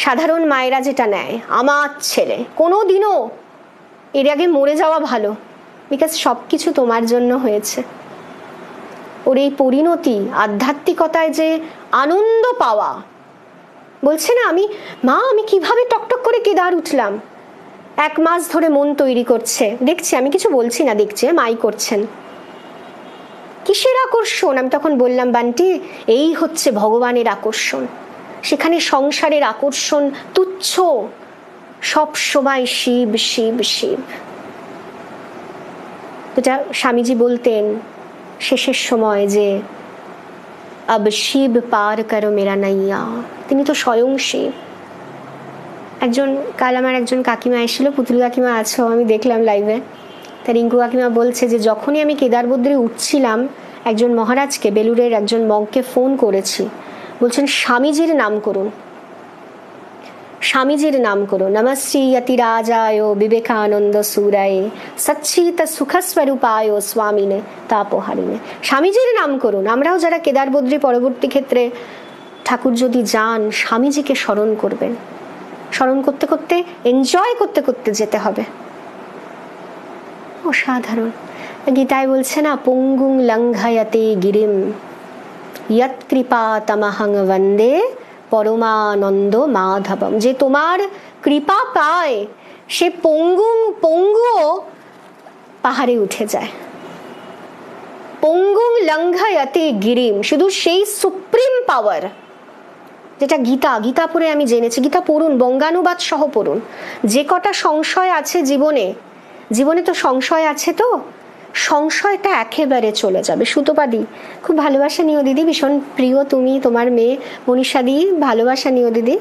সাধারণ মায়েরা যেটা নেয়, আমার ছেলে, কোনোদিনও, এর আগে মরে যাওয়া ভালো, বিকজ সব কিছু তোমার জন্য হয়েছে। ওর এই পরিণতি, আধ্যাত্মিকতায় যে আনন্দ পাওয়া, বলছে না আমি কিভাবে টকটক করে কেদার উঠলাম। 1 মাস ধরে মন তৈরি করছে, দেখছি, আমি কিছু বলছি না, দেখছে মাই করছেন। কিসের আকর্ষণ? আমি তখন বললাম বান্টি, এই হচ্ছে ভগবানের আকর্ষণ। সেখানে সংসারের আকর্ষণ তুচ্ছ, সব সময় শিব শিব শিব। যেটা স্বামীজি বলতেন শেষের সময়, যে আব শিব পার করো মেরা নাইয়া, তিনি তো স্বয়ং শিব। কাল আমার একজন কাকিমা এসেছিল, পুতুল কাকিমা আছো, আমি দেখলাম লাইভে, তা রিঙ্কু কাকিমা বলছে যে যখনই আমি কেদারবদ্রে উঠছিলাম, একজন মহারাজকে, বেলুরের একজন মঙ্ককে ফোন করেছি, বলছেন স্বামীজির নাম করুন, স্বামীজির নাম করুন। নমশ্রী অতিরাজায় বিবেকানন্দ সুরায় সচ্চিত সুখস্বরূপায় স্বামীনে তাপহারিণে, স্বামীজির নাম করুন। আমরাও যারা কেদারবদ্রী পরবর্তী ক্ষেত্রে ঠাকুর যদি যান, স্বামীজিকে স্মরণ করবেন, স্মরণ করতে করতে, এনজয় করতে করতে যেতে হবে। অসাধারণ। গীতায় বলছে না, পঙ্গুং লঙ্ঘয়তে গিরিম ইয়ৎ কৃপা তমহং বন্দে পরমানন্দ মাধবম। যে তোমার কৃপা পায়, সে পঙ্গুও পাহাড়ে উঠে যায়। পঙ্গুং লঙ্ঘয়তে গিরিম, শুধু সেই সুপ্রিম পাওয়ার, যেটা গীতা পড়ে আমি জেনেছি। গীতা পড়ুন, বঙ্গানুবাদ সহ পড়ুন। যে কটা সংশয় আছে জীবনে তো সংশয় আছে, তো সংশয়টা একেবারে চলে যাবে। সুতোপাদি, খুব ভালোবাসা নিও দিদি, ভীষণ প্রিয় তুমি, তোমার মেয়ে মনীষা দি, ভালোবাসা নিও দিদি।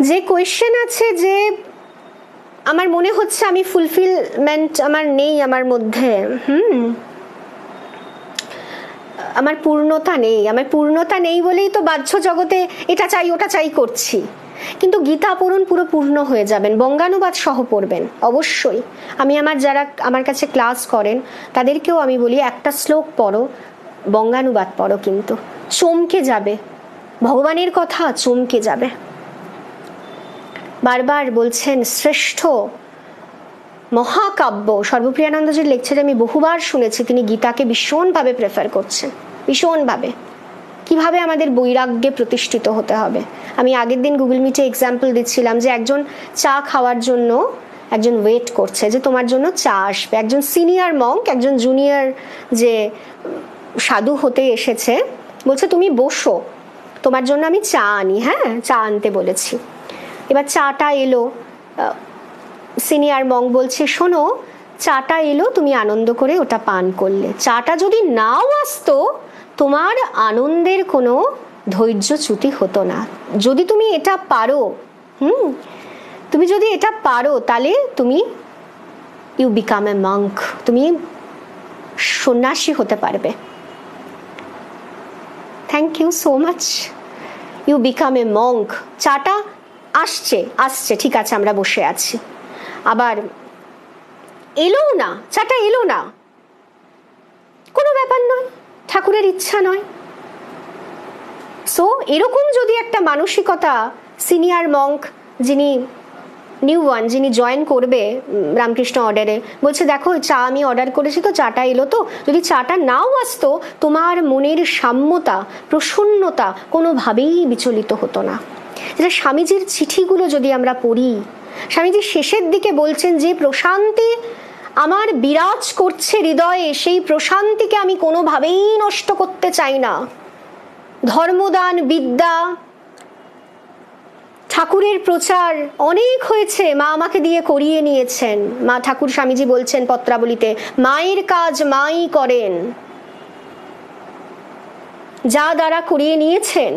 যে কোয়েশ্চেন আছে, যে আমার মনে হচ্ছে আমি ফুলফিলমেন্ট আমার নেই আমার মধ্যে, আমার পূর্ণতা নেই বলেই তো বাহ্য জগতে এটা চাই ওটা চাই করছি। কিন্তু গীতা পড়ুন, পুরো পূর্ণ হয়ে যাবেন। বঙ্গানুবাদ সহ পড়বেন অবশ্যই। আমি যারা আমার কাছে ক্লাস করেন তাদেরকেও আমি বলি, একটা শ্লোক পড়ো, বঙ্গানুবাদ পড়ো, কিন্তু চমকে যাবে, ভগবানের কথা চমকে যাবে। বারবার বলছেন শ্রেষ্ঠ মহাকাব্য, সর্বপ্রিয়ানন্দজির লেকচারে আমি বহুবার শুনেছি, তিনি গীতাকে ভীষণভাবে প্রেফার করছেন, ভীষণভাবে। কিভাবে আমাদের বৈরাগ্যে প্রতিষ্ঠিত হতে হবে। আমি আগের দিন গুগল মিটে এক্সাম্পল দিচ্ছিলাম, যে একজন চা খাওয়ার জন্য একজন ওয়েট করছে, যে তোমার জন্য চা আসবে। একজন সিনিয়র মঙ্ক একজন জুনিয়র যে সাধু হতে এসেছে, বলছে তুমি বসো, তোমার জন্য আমি চা আনি, হ্যাঁ চা আনতে বলেছি। এবার চাটা এলো, সিনিয়র মঙ্ক বলছে শোনো, চাটা এলো, তুমি আনন্দ করে ওটা পান করলে, চাটা যদি নাও আসতো তোমার আনন্দের কোনো ধৈর্যচ্যুতি হতো না। যদি তুমি এটা পারো, তুমি যদি এটা পারো, তাহলে তুমি ইউ বিকাম এ মঙ্ক, তুমি সন্ন্যাসী হতে পারবে। Thank you so much. You become a monk. চাটা আসছে, ঠিক আছে, আমরা বসে আছি। আবার এলো না, চাটা এলো না, কোনো ব্যাপার নয়, ঠাকুরের ইচ্ছা নয়। সো এরকম যদি একটা মানসিকতা সিনিয়র মঙ্ক, যিনি যিনি জয়েন করবে রামকৃষ্ণ অর্ডারে, বলছে দেখো চা আমি অর্ডার করেছি, তো চাটা এলো, তো যদি চাটা নাও আসতো তোমার মনের সাম্যতা, প্রসন্নতা কোনোভাবেই বিচলিত হতো না। যেটা স্বামীজির চিঠিগুলো যদি আমরা পড়ি, স্বামীজি শেষের দিকে বলছেন যে প্রশান্তি আমার বিরাজ করছে হৃদয়ে, সেই প্রশান্তিকে আমি কোনোভাবেই নষ্ট করতে চাই না। ধর্মদান, বিদ্যা, ঠাকুরের প্রচার অনেক হয়েছে, মা আমাকে দিয়ে করিয়ে নিয়েছেন। মা ঠাকুর স্বামীজি বলছেন পত্রাবলিতে, মায়ের কাজ মাই করেন, যা দ্বারা করিয়ে নিয়েছেন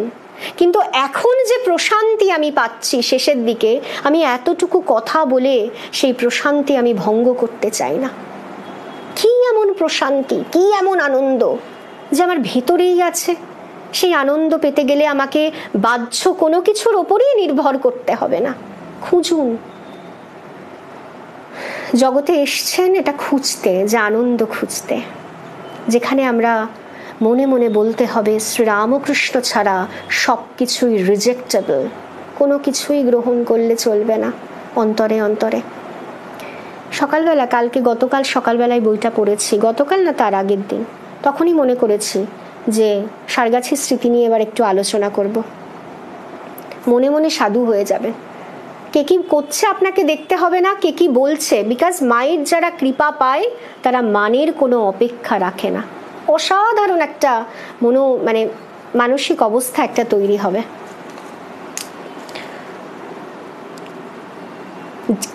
কিন্তু এখন যে প্রশান্তি আমি পাচ্ছি শেষের দিকে, আমি এতটুকু কথা বলে সেই প্রশান্তি আমি ভঙ্গ করতে চাই না। কি এমন প্রশান্তি, কি এমন আনন্দ যে আমার ভেতরেই আছে। সেই আনন্দ পেতে গেলে আমাকে বাহ্য কোনো কিছুর ওপরেই নির্ভর করতে হবে না। খুঁজুন, জগতে এসছেন এটা খুঁজতে, যে আনন্দ খুঁজতে, যেখানে আমরা মনে মনে বলতে হবে শ্রীরামকৃষ্ণ ছাড়া সব কিছুই রিজেক্টেবল, কোনো কিছুই গ্রহণ করলে চলবে না। অন্তরে অন্তরে সকালবেলা, গতকাল সকালবেলায় বইটা পড়েছি, গতকাল না তার আগের দিন, তখনই মনে করেছি যে সারগাছির স্মৃতি নিয়ে এবার একটু আলোচনা করব। মনে মনে সাধু হয়ে যাবে। কে কি করছে আপনাকে দেখতে হবে না, কে কি বলছে, বিকজ মায়ের যারা কৃপা পায় তারা মানের কোনো অপেক্ষা রাখে না। অসাধারণ একটা মানসিক অবস্থা একটা তৈরি হবে।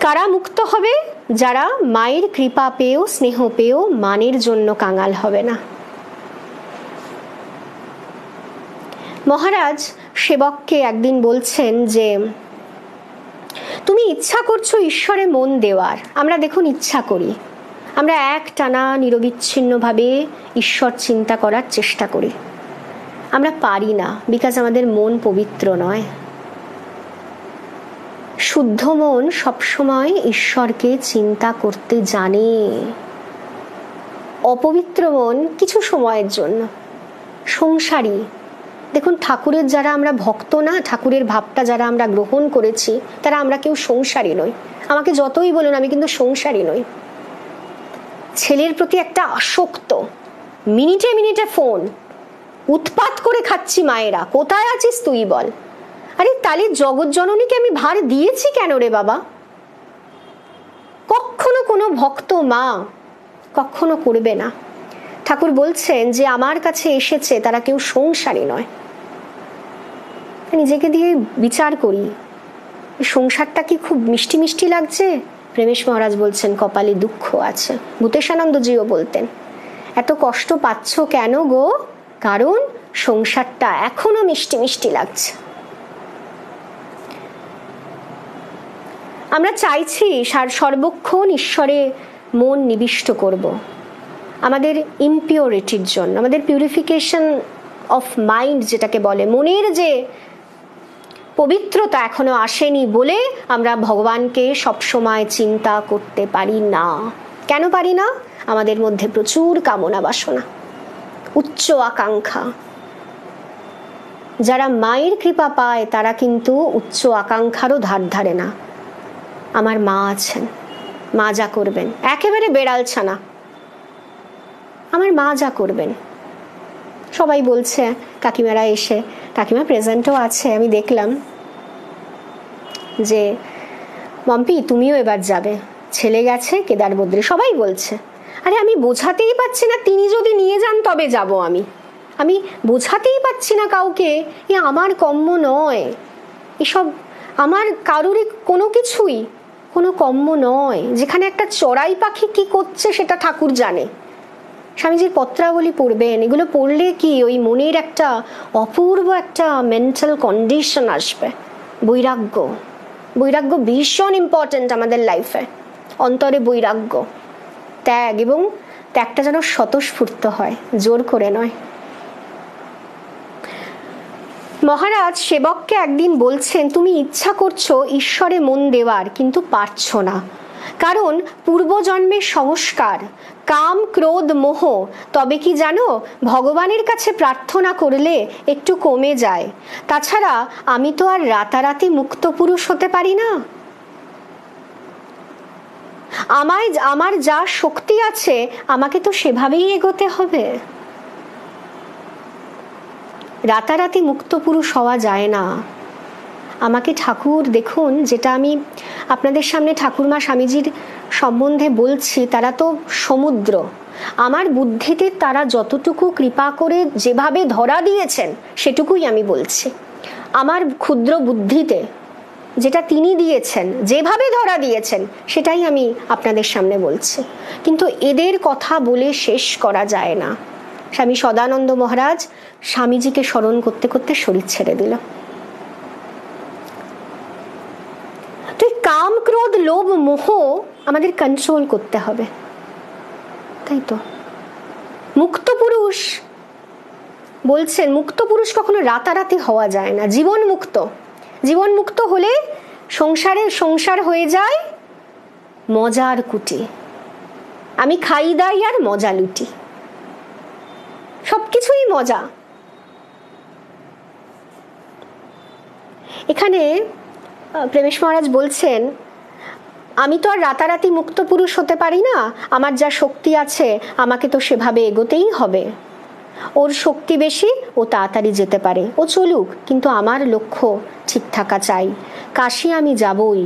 কারা মুক্ত হবে? যারা মায়ের কৃপা পেয়েও, স্নেহ পেয়েও মানের জন্য কাঙাল হবে না। মহারাজ সেবককে একদিন বলছেন যে তুমি ইচ্ছা করছো ঈশ্বরে মন দেওয়ার। আমরা দেখুন ইচ্ছা করি, আমরা একটানা নিরবিচ্ছিন্নভাবে ঈশ্বর চিন্তা করার চেষ্টা করি, আমরা পারি না, বিকজ আমাদের মন পবিত্র নয়। শুদ্ধ মন সবসময় ঈশ্বরকে চিন্তা করতে জানে। অপবিত্র মন কিছু সময়ের জন্য সংসারী। দেখুন ঠাকুরের যারা আমরা ভক্ত না, ঠাকুরের ভাবটা যারা আমরা গ্রহণ করেছি, তারা আমরা কেউ সংসারী নই। আমাকে যতই বলুন, আমি কিন্তু সংসারী নই। ছেলের প্রতি একটা আসক্ত, মিনিটে মিনিটে ফোন, উৎপাত করে খাচ্ছি মায়েরা, কোথায় আছিস তুই বল। আরে তাহলে জগৎ জননীকে আমি ভার দিয়েছি কেন রে বাবা? কখনো কোনো ভক্ত মা কখনো করবে না। ঠাকুর বলছেন যে আমার কাছে এসেছে তারা কেউ সংসারী নয়। নিজেকে দিয়ে বিচার করি, সংসারটা কি খুব মিষ্টি মিষ্টি লাগছে? প্রেমেশ মহারাজ বলছেন কপালে দুঃখ আছে। ভূতেশানন্দজিও বলতেন এত কষ্ট পাচ্ছ কেন গো? কারণ সংসারটা এখনো মিষ্টি মিষ্টি লাগছে। আমরা চাইছি সর্বক্ষণ ঈশ্বরে মন নিবিষ্ট করব, আমাদের ইমপিউরিটির জন্য, আমাদের পিউরিফিকেশন অফ মাইন্ড যেটাকে বলে, মনের যে পবিত্রতা এখনো আসেনি বলে আমরা ভগবানকে সবসময় চিন্তা করতে পারি না। কেন পারি না? আমাদের মধ্যে প্রচুর কামনা বাসনা, উচ্চ আকাঙ্ক্ষা। যারা মায়ের কৃপা পায় তারা কিন্তু উচ্চ আকাঙ্ক্ষারও ধার ধারে না। আমার মা আছেন, মা যা করবেন, একেবারে বেড়াল ছানা, আমার মা যা করবেন। সবাই বলছে, কাকিমারা এসে, কাকিমা প্রেজেন্টও আছে, আমি দেখলাম যে মাম্পি তুমিও এবার যাবে, ছেলে গেছে কেদার বদ্রী, সবাই বলছে। আরে আমি বোঝাতেই পারছি না, তিনি যদি নিয়ে যান তবে যাব। আমি বোঝাতেই পারছি না কাউকে এ আমার কম্য নয়, এসব আমার কারোরই কোনো কম্য নয়। যেখানে একটা চড়াই পাখি কি করছে সেটা ঠাকুর জানে। স্বামীজির পত্রাবলী পড়বেন, এগুলো পড়লে কি ওই মনের একটা অপূর্ব একটা মেন্টাল কন্ডিশন আসবে। বৈরাগ্য ভীষণ ইম্পর্টেন্ট আমাদের লাইফে। অন্তরে বৈরাগ্য, ত্যাগ, এবং ত্যাগটা যেন স্বতঃস্ফূর্ত হয়, জোর করে নয়। মহারাজ সেবককে একদিন বলছেন তুমি ইচ্ছা করছো ঈশ্বরে মন দেওয়ার, কিন্তু পারছো না, কারণ পূর্বজন্মের সংস্কার, কাম ক্রোধ মোহ, তবে কি জানো ভগবানের কাছে প্রার্থনা করলে একটু কমে যায়। তাছাড়া আমি তো আর রাতারাতি মুক্ত পুরুষ হতে পারি না। আমার যা শক্তি আছে আমাকে তো সেভাবেই এগোতে হবে। রাতারাতি মুক্ত পুরুষ হওয়া যায় না। আমাকে ঠাকুর, দেখুন যেটা আমি আপনাদের সামনে ঠাকুরমা স্বামীজির সম্বন্ধে বলছি, তারা তো সমুদ্র। আমার বুদ্ধিতে তারা যতটুকু কৃপা করে যেভাবে ধরা দিয়েছেন সেটুকুই আমি বলছি। আমার ক্ষুদ্র বুদ্ধিতে যেটা তিনি দিয়েছেন, যেভাবে ধরা দিয়েছেন, সেটাই আমি আপনাদের সামনে বলছি। কিন্তু এদের কথা বলে শেষ করা যায় না। স্বামী সদানন্দ মহারাজ স্বামীজিকে স্মরণ করতে করতে শরীর ছেড়ে দিল। তো কাম ক্রোধ লোভ মোহ আমাদের কন্ট্রোল করতে হবে, তাই তো। মুক্ত পুরুষ বলছেন, মুক্ত পুরুষ কখনো রাতারাতি হওয়া যায় না। জীবন মুক্ত, জীবন মুক্ত হলে সংসার হয়ে যায় মজার কুটি। আমি খাই দাই আর মজা লুটি, সবকিছুই মজা। এখানে প্রেমেশ মহারাজ বলছেন, আমি তো আর রাতারাতি মুক্ত পুরুষ হতে পারি না, আমার যা শক্তি আছে আমাকে তো সেভাবে এগোতেই হবে। ওর শক্তি বেশি, ও তাড়াতাড়ি যেতে পারে, ও চলুক, কিন্তু আমার লক্ষ্য ঠিক থাকা চাই। কাশী আমি যাবই,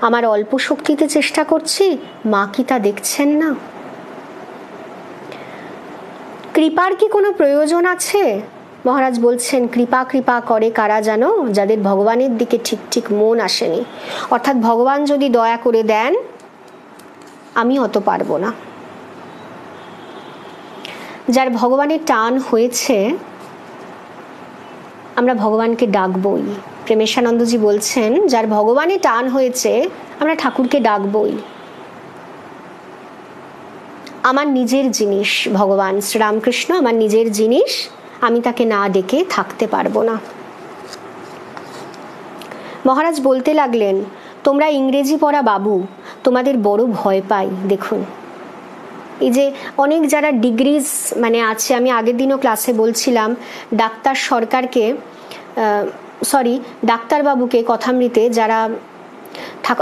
আমার অল্প শক্তিতে চেষ্টা করছি, মা কি তা দেখছেন না? কৃপার কি কোনো প্রয়োজন আছে? মহারাজ বলছেন, কৃপা কৃপা করে কারা জানো, যাদের ভগবানের দিকে ঠিক ঠিক মন আসেনি। অর্থাৎ ভগবান যদি দয়া করে দেন, আমি অত পারবো না। যার ভগবানের টান হয়েছে আমরা ভগবানকে ডাকবই। প্রেমেশানন্দজি বলছেন, যার ভগবানের টান হয়েছে আমরা ঠাকুরকে ডাকবই। আমার নিজের জিনিস ভগবান শ্রীরামকৃষ্ণ, আমার নিজের জিনিস, আমি তাকে না ডেকে থাকতে পারবো না। মহারাজ বলতে লাগলেন, তোমরা ইংরেজি পড়া বাবু, তোমাদের বড় ভয় পাই। দেখুন, এই যে অনেক যারা ডিগ্রিজ মানে আছে, আমি আগের দিনও ক্লাসে বলছিলাম, ডাক্তার সরকারকে ডাক্তারবাবুকে কথামৃতে যারা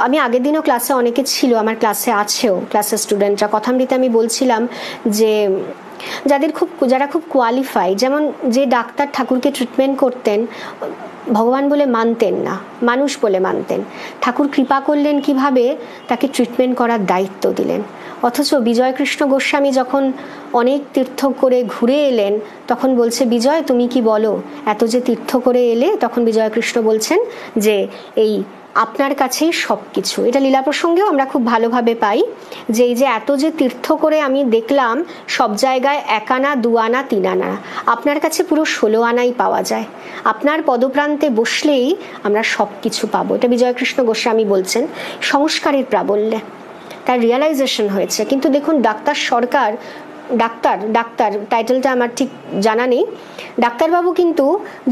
আমি আগের দিনও ক্লাসে অনেকে ছিল, আমার ক্লাসে আছেও, ক্লাসের স্টুডেন্টরা, কথামৃতে আমি বলছিলাম যে যারা খুব কোয়ালিফাই, যেমন যে ডাক্তার ঠাকুরকে ট্রিটমেন্ট করতেন ভগবান বলে মানতেন না, মানুষ বলে মানতেন, ঠাকুর কৃপা করলেন কিভাবে, তাকে ট্রিটমেন্ট করার দায়িত্ব দিলেন। অথচ বিজয়কৃষ্ণ গোস্বামী যখন অনেক তীর্থ করে ঘুরে এলেন, তখন বলছে, বিজয় তুমি কি বলো, এত যে তীর্থ করে এলে, তখন বিজয়কৃষ্ণ বলছেন যে এই আপনার কাছেই সব কিছু। এটা লীলা প্রসঙ্গেও আমরা খুব ভালোভাবে পাই যে এই যে এত যে তীর্থ করে আমি দেখলাম সব জায়গায় 1 আনা 2 আনা 3 আনা, আপনার কাছে পুরো 16 আনাই পাওয়া যায়। আপনার পদপ্রান্তে বসলেই আমরা সব কিছু পাবো। এটা বিজয়কৃষ্ণ গোস্বামী বলছেন সংস্কারের প্রাবল্যে, তার রিয়েলাইজেশন হয়েছে। কিন্তু দেখুন ডাক্তার সরকার, ডাক্তার টাইটেলটা আমার ঠিক জানা নেই, ডাক্তারবাবু কিন্তু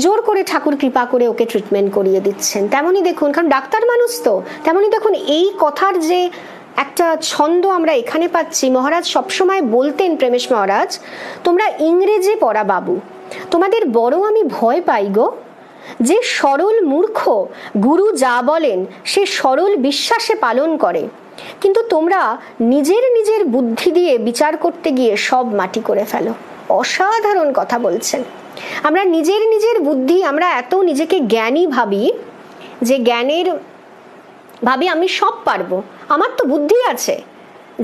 জোর করে ঠাকুর কৃপা করে ওকে ট্রিটমেন্ট করিয়ে দিচ্ছেন। তেমনই দেখুন, কারণ ডাক্তার মানুষ তো, তেমনই দেখুন এই কথার যে একটা ছন্দ আমরা এখানে পাচ্ছি। মহারাজ সবসময় বলতেন, প্রেমেশ মহারাজ, তোমরা ইংরেজি পড়া বাবু, তোমাদের বড় আমি ভয় পাই গো। যে সরল মূর্খ গুরু যা বলেন সে সরল বিশ্বাসে পালন করে, কিন্তু তোমরা নিজের বুদ্ধি দিয়ে বিচার করতে গিয়ে সব মাটি করে ফেলো। অসাধারণ কথা বলছেন। আমরা নিজের বুদ্ধি, আমরা এত নিজেকে জ্ঞানী ভাবি যে জ্ঞানের ভাবি আমি সব পারবো, আমার তো বুদ্ধি আছে,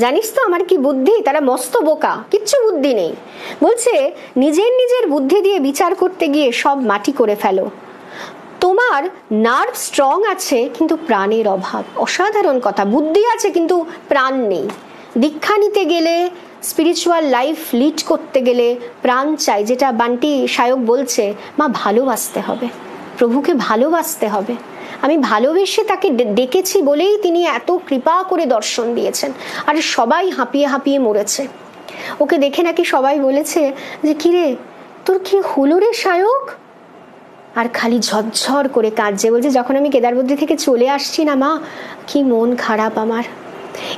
জানিস তো আমার কি বুদ্ধি, তারা মস্ত বোকা, কিচ্ছু বুদ্ধি নেই। বলছে নিজের বুদ্ধি দিয়ে বিচার করতে গিয়ে সব মাটি করে ফেলো। তোমার নার্ভ স্ট্রং আছে কিন্তু প্রাণের অভাব। অসাধারণ কথা, বুদ্ধি আছে কিন্তু প্রাণ নেই। দীক্ষা নিতে গেলে, স্পিরিচুয়াল লাইফ লিড করতে গেলে প্রাণ চাই। যেটা বান্টি সায়ক বলছে, মা ভালোবাসতে হবে, প্রভুকে ভালোবাসতে হবে। আমি ভালোবেসে তাকে ডেকেছি বলেই তিনি এত কৃপা করে দর্শন দিয়েছেন। আর সবাই হাঁপিয়ে মরেছে। ওকে দেখে নাকি সবাই বলেছে যে কিরে তোর কি হলো রে সায়ক, আর খালি ঝরঝর করে কাঁদছে। বলছে যখন আমি কেদারবদ্রী থেকে চলে আসছি না মা, কি মন খারাপ আমার।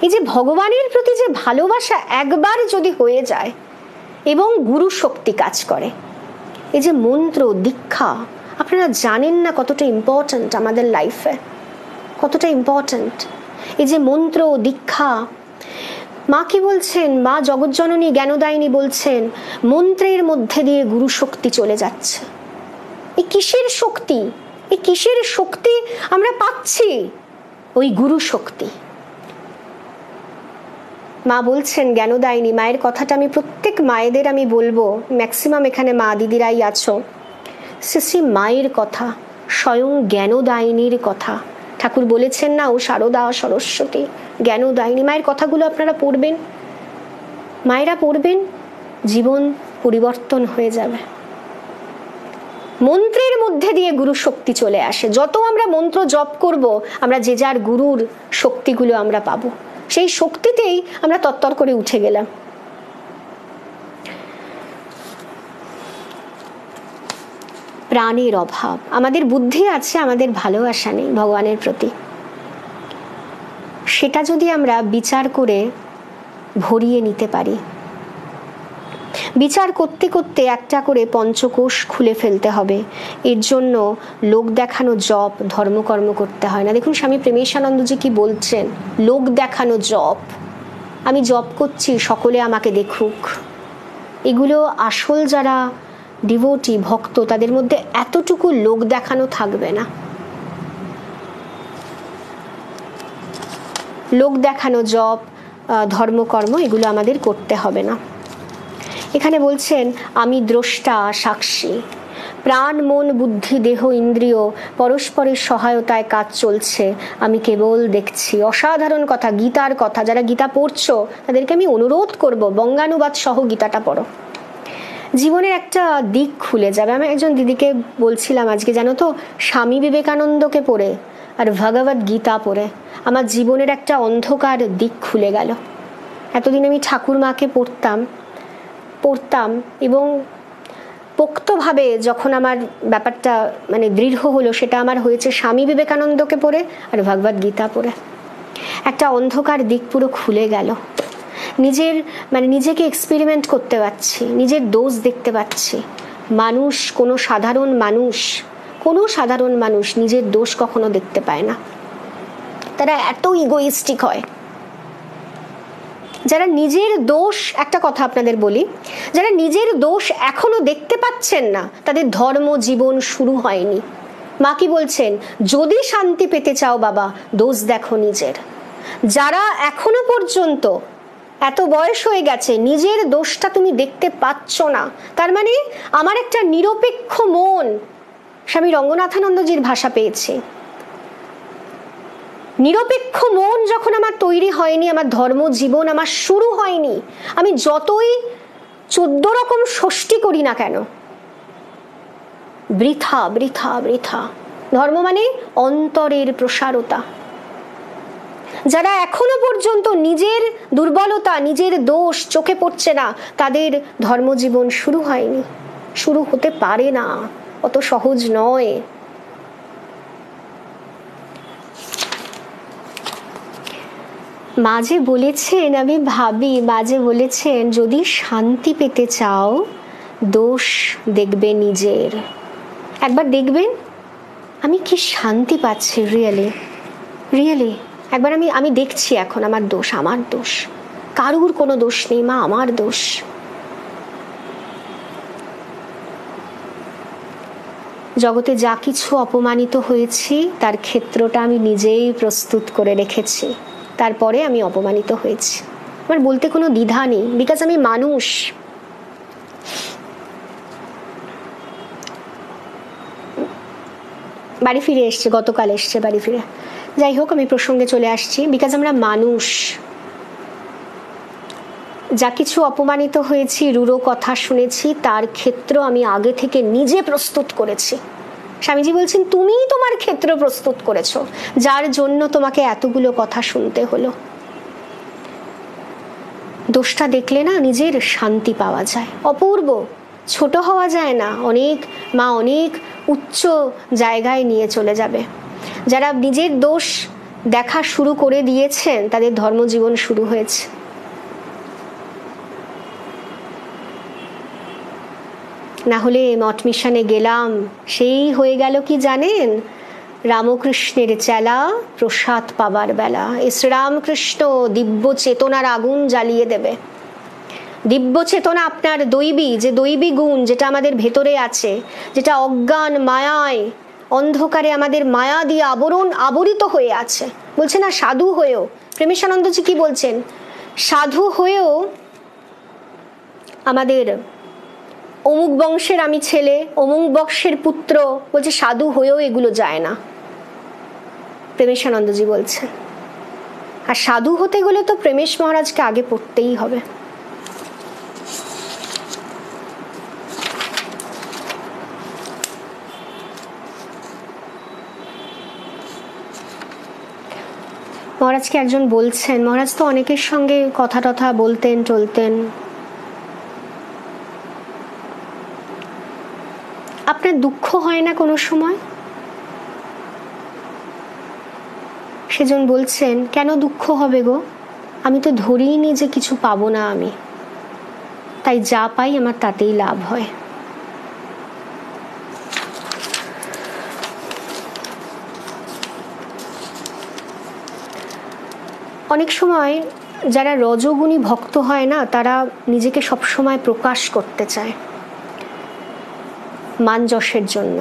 এই যে ভগবানের প্রতি যে ভালোবাসা একবার যদি হয়ে যায় এবং গুরু শক্তি কাজ করে, এই যে মন্ত্র দীক্ষা, আপনারা জানেন না কতটা ইম্পর্ট্যান্ট আমাদের লাইফে, কতটা ইম্পর্ট্যান্ট এই যে মন্ত্র দীক্ষা। মা কি বলছেন, মা জগজ্জননী জ্ঞানদায়িনী বলছেন, মন্ত্রের মধ্যে দিয়ে গুরু শক্তি চলে যাচ্ছে। এই কিসের শক্তি, এই কিসের শক্তি আমরা পাচ্ছি? ওই গুরু শক্তি। মা বলছেন জ্ঞানদায়িনী, মায়ের কথাটা আমি প্রত্যেক মায়েদের আমি বলবো, ম্যাক্সিমাম এখানে মা দিদিরাই আছো, শ্রী মায়ের কথা, স্বয়ং জ্ঞানদায়িনীর কথা। ঠাকুর বলেছেন না, ও শারদা সরস্বতী জ্ঞানদায়িনী। মায়ের কথাগুলো আপনারা পড়বেন, মায়েরা পড়বেন, জীবন পরিবর্তন হয়ে যাবে। মন্ত্রের মধ্যে দিয়ে গুরু শক্তি চলে আসে। যত আমরা মন্ত্র জপ করব, আমরা যে যার গুরুর শক্তিগুলো আমরা পাবো। সেই শক্তিতেই আমরা তত্তর করে উঠে গেলাম। প্রাণের অভাব, আমাদের বুদ্ধি আছে, আমাদের ভালোবাসা নেই ভগবানের প্রতি। সেটা যদি আমরা বিচার করে ভরিয়ে নিতে পারি, বিচার করতে করতে একটা করে পঞ্চকোষ খুলে ফেলতে হবে। এর জন্য লোক দেখানো জপ, ধর্মকর্ম করতে হয় না। দেখুন স্বামী প্রেমেশানন্দজি কি বলছেন, লোক দেখানো জপ। আমি জপ করছি, সকলে আমাকে দেখুক। এগুলো আসল যারা ডিভোটি ভক্ত, তাদের মধ্যে এতটুকু লোক দেখানো থাকবে না। লোক দেখানো জপ, ধর্মকর্ম এগুলো আমাদের করতে হবে না। এখানে বলছেন আমি দ্রষ্টা সাক্ষী, প্রাণ মন বুদ্ধি দেহ ইন্দ্রিয় পরস্পরের সহায়তায় কাজ চলছে, আমি কেবল দেখছি। অসাধারণ কথা, গীতার কথা। যারা গীতা পড়ছো তাদেরকে আমি অনুরোধ করব, বঙ্গানুবাদ সহ গীতাটা পড়ো। জীবনের একটা দিক খুলে যাবে। আমি একজন দিদিকে বলছিলাম আজকে, জানো তো, স্বামী বিবেকানন্দকে পড়ে আর ভগবদ গীতা পড়ে আমার জীবনের একটা অন্ধকার দিক খুলে গেল। এতদিন আমি ঠাকুরমাকে পড়তাম এবং পোক্তভাবে যখন আমার ব্যাপারটা মানে দৃঢ় হলো, সেটা আমার হয়েছে স্বামী বিবেকানন্দকে পড়ে আর ভগবদ গীতা পড়ে। একটা অন্ধকার দিক পুরো খুলে গেল। নিজেকে এক্সপেরিমেন্ট করতে পারছি, নিজের দোষ দেখতে পাচ্ছি। কোনো সাধারণ মানুষ নিজের দোষ কখনো দেখতে পায় না। তারা এত ইগোইস্টিক হয়। যারা নিজের দোষ, একটা কথা আপনাদের বলি, যারা নিজের দোষ এখনো দেখতে পাচ্ছেন না, তাদের ধর্ম জীবন শুরু হয়নি। মা কি বলছেন, যদি শান্তি পেতে চাও বাবা, দোষ দেখো নিজের। যারা এখনো পর্যন্ত, এত বয়স হয়ে গেছে, নিজের দোষটা তুমি দেখতে পাচ্ছ না, তার মানে আমার একটা নিরপেক্ষ মন, স্বামী রঙ্গনাথানন্দজির ভাষা পেয়েছে, নিরপেক্ষ মন যখন আমার তৈরি হয়নি, আমার ধর্ম জীবন আমার শুরু হয়নি। আমি যতই 14 রকম ষষ্ঠী করি না কেন, বৃথা বৃথা বৃথা। ধর্ম মানে অন্তরের প্রসারতা। যারা এখনো পর্যন্ত নিজের দুর্বলতা, নিজের দোষ চোখে পড়ছে না, তাদের ধর্মজীবন শুরু হয়নি, শুরু হতে পারে না, অত সহজ নয়। মাঝে বলেছেন, আমি ভাবি, মাঝে বলেছেন, যদি শান্তি পেতে চাও দোষ দেখবে নিজের। একবার দেখবেন আমি কি শান্তি পাচ্ছি, রিয়েলি একবার আমি দেখছি এখন আমার দোষ, কারুর কোনো দোষ নেই মা, আমার দোষ। জগতে যা কিছু অপমানিত হয়েছি তার ক্ষেত্রটা আমি নিজেই প্রস্তুত করে রেখেছি, তারপরে আমি অপমানিত হয়েছি। আমার বলতে কোনো দ্বিধা নেই, বিকজ আমি মানুষ। বাড়ি ফিরে এসছে, গতকাল এসছে বাড়ি ফিরে। যাই হোক, আমি প্রসঙ্গে চলে আসছি, বিকজ আমরা মানুষ। যা কিছু অপমানিত হয়েছি, রূঢ় কথা শুনেছি, তার ক্ষেত্র আমি আগে থেকে নিজে প্রস্তুত করেছি। স্বামীজি বলছেন, তুমিই তোমার ক্ষেত্র প্রস্তুত করেছো, যার জন্য তোমাকে এতগুলো কথা শুনতে হলো। দোষটা দেখলে না নিজের শান্তি পাওয়া যায়, অপূর্ব। ছোট হওয়া যায় না, অনেক উচ্চ জায়গায় নিয়ে চলে যাবে। যারা নিজের দোষ দেখা শুরু করে দিয়েছেন, তাদের ধর্মজীবন শুরু হয়েছে। না হলে মঠ মিশনে গেলাম, সেই হয়ে গেল কি জানেন, রামকৃষ্ণের চেলা, প্রসাদ পাবার বেলা। শ্রীরামকৃষ্ণ দিব্য চেতনার আগুন জ্বালিয়ে দেবে। দিব্য চেতনা আপনার দৈবী গুণ, যেটা আমাদের ভেতরে আছে, যেটা অজ্ঞান মায়ায় অন্ধকারে আমাদের মায়া দিয়ে আবরিত হয়ে আছে। বলছে না, সাধু হয়েও, প্রেমেশানন্দজি কি বলছেন, সাধু হয়েও আমাদের অমুক বংশের আমি ছেলে, অমুক বংশের পুত্র, বলছে সাধু হয়েও এগুলো যায় না, প্রেমেশানন্দজি বলছেন। আর সাধু হতে গেলে তো প্রেমেশ মহারাজকে আগে পড়তেই হবে। মহারাজকে একজন বলছেন, মহারাজ তো অনেকের সঙ্গে কথা টথা বলতেন চলতেন, আপনার দুঃখ হয় না কোনো সময়? সেজন বলছেন, কেন দুঃখ হবে গো, আমি তো ধরিনি যে কিছু পাবো না আমি, তাই যা পাই আমার তাতেই লাভ হয়। অনেক সময় যারা রজগুণী ভক্ত হয় না, তারা নিজেকে সবসময় প্রকাশ করতে চায় মান যশের জন্য।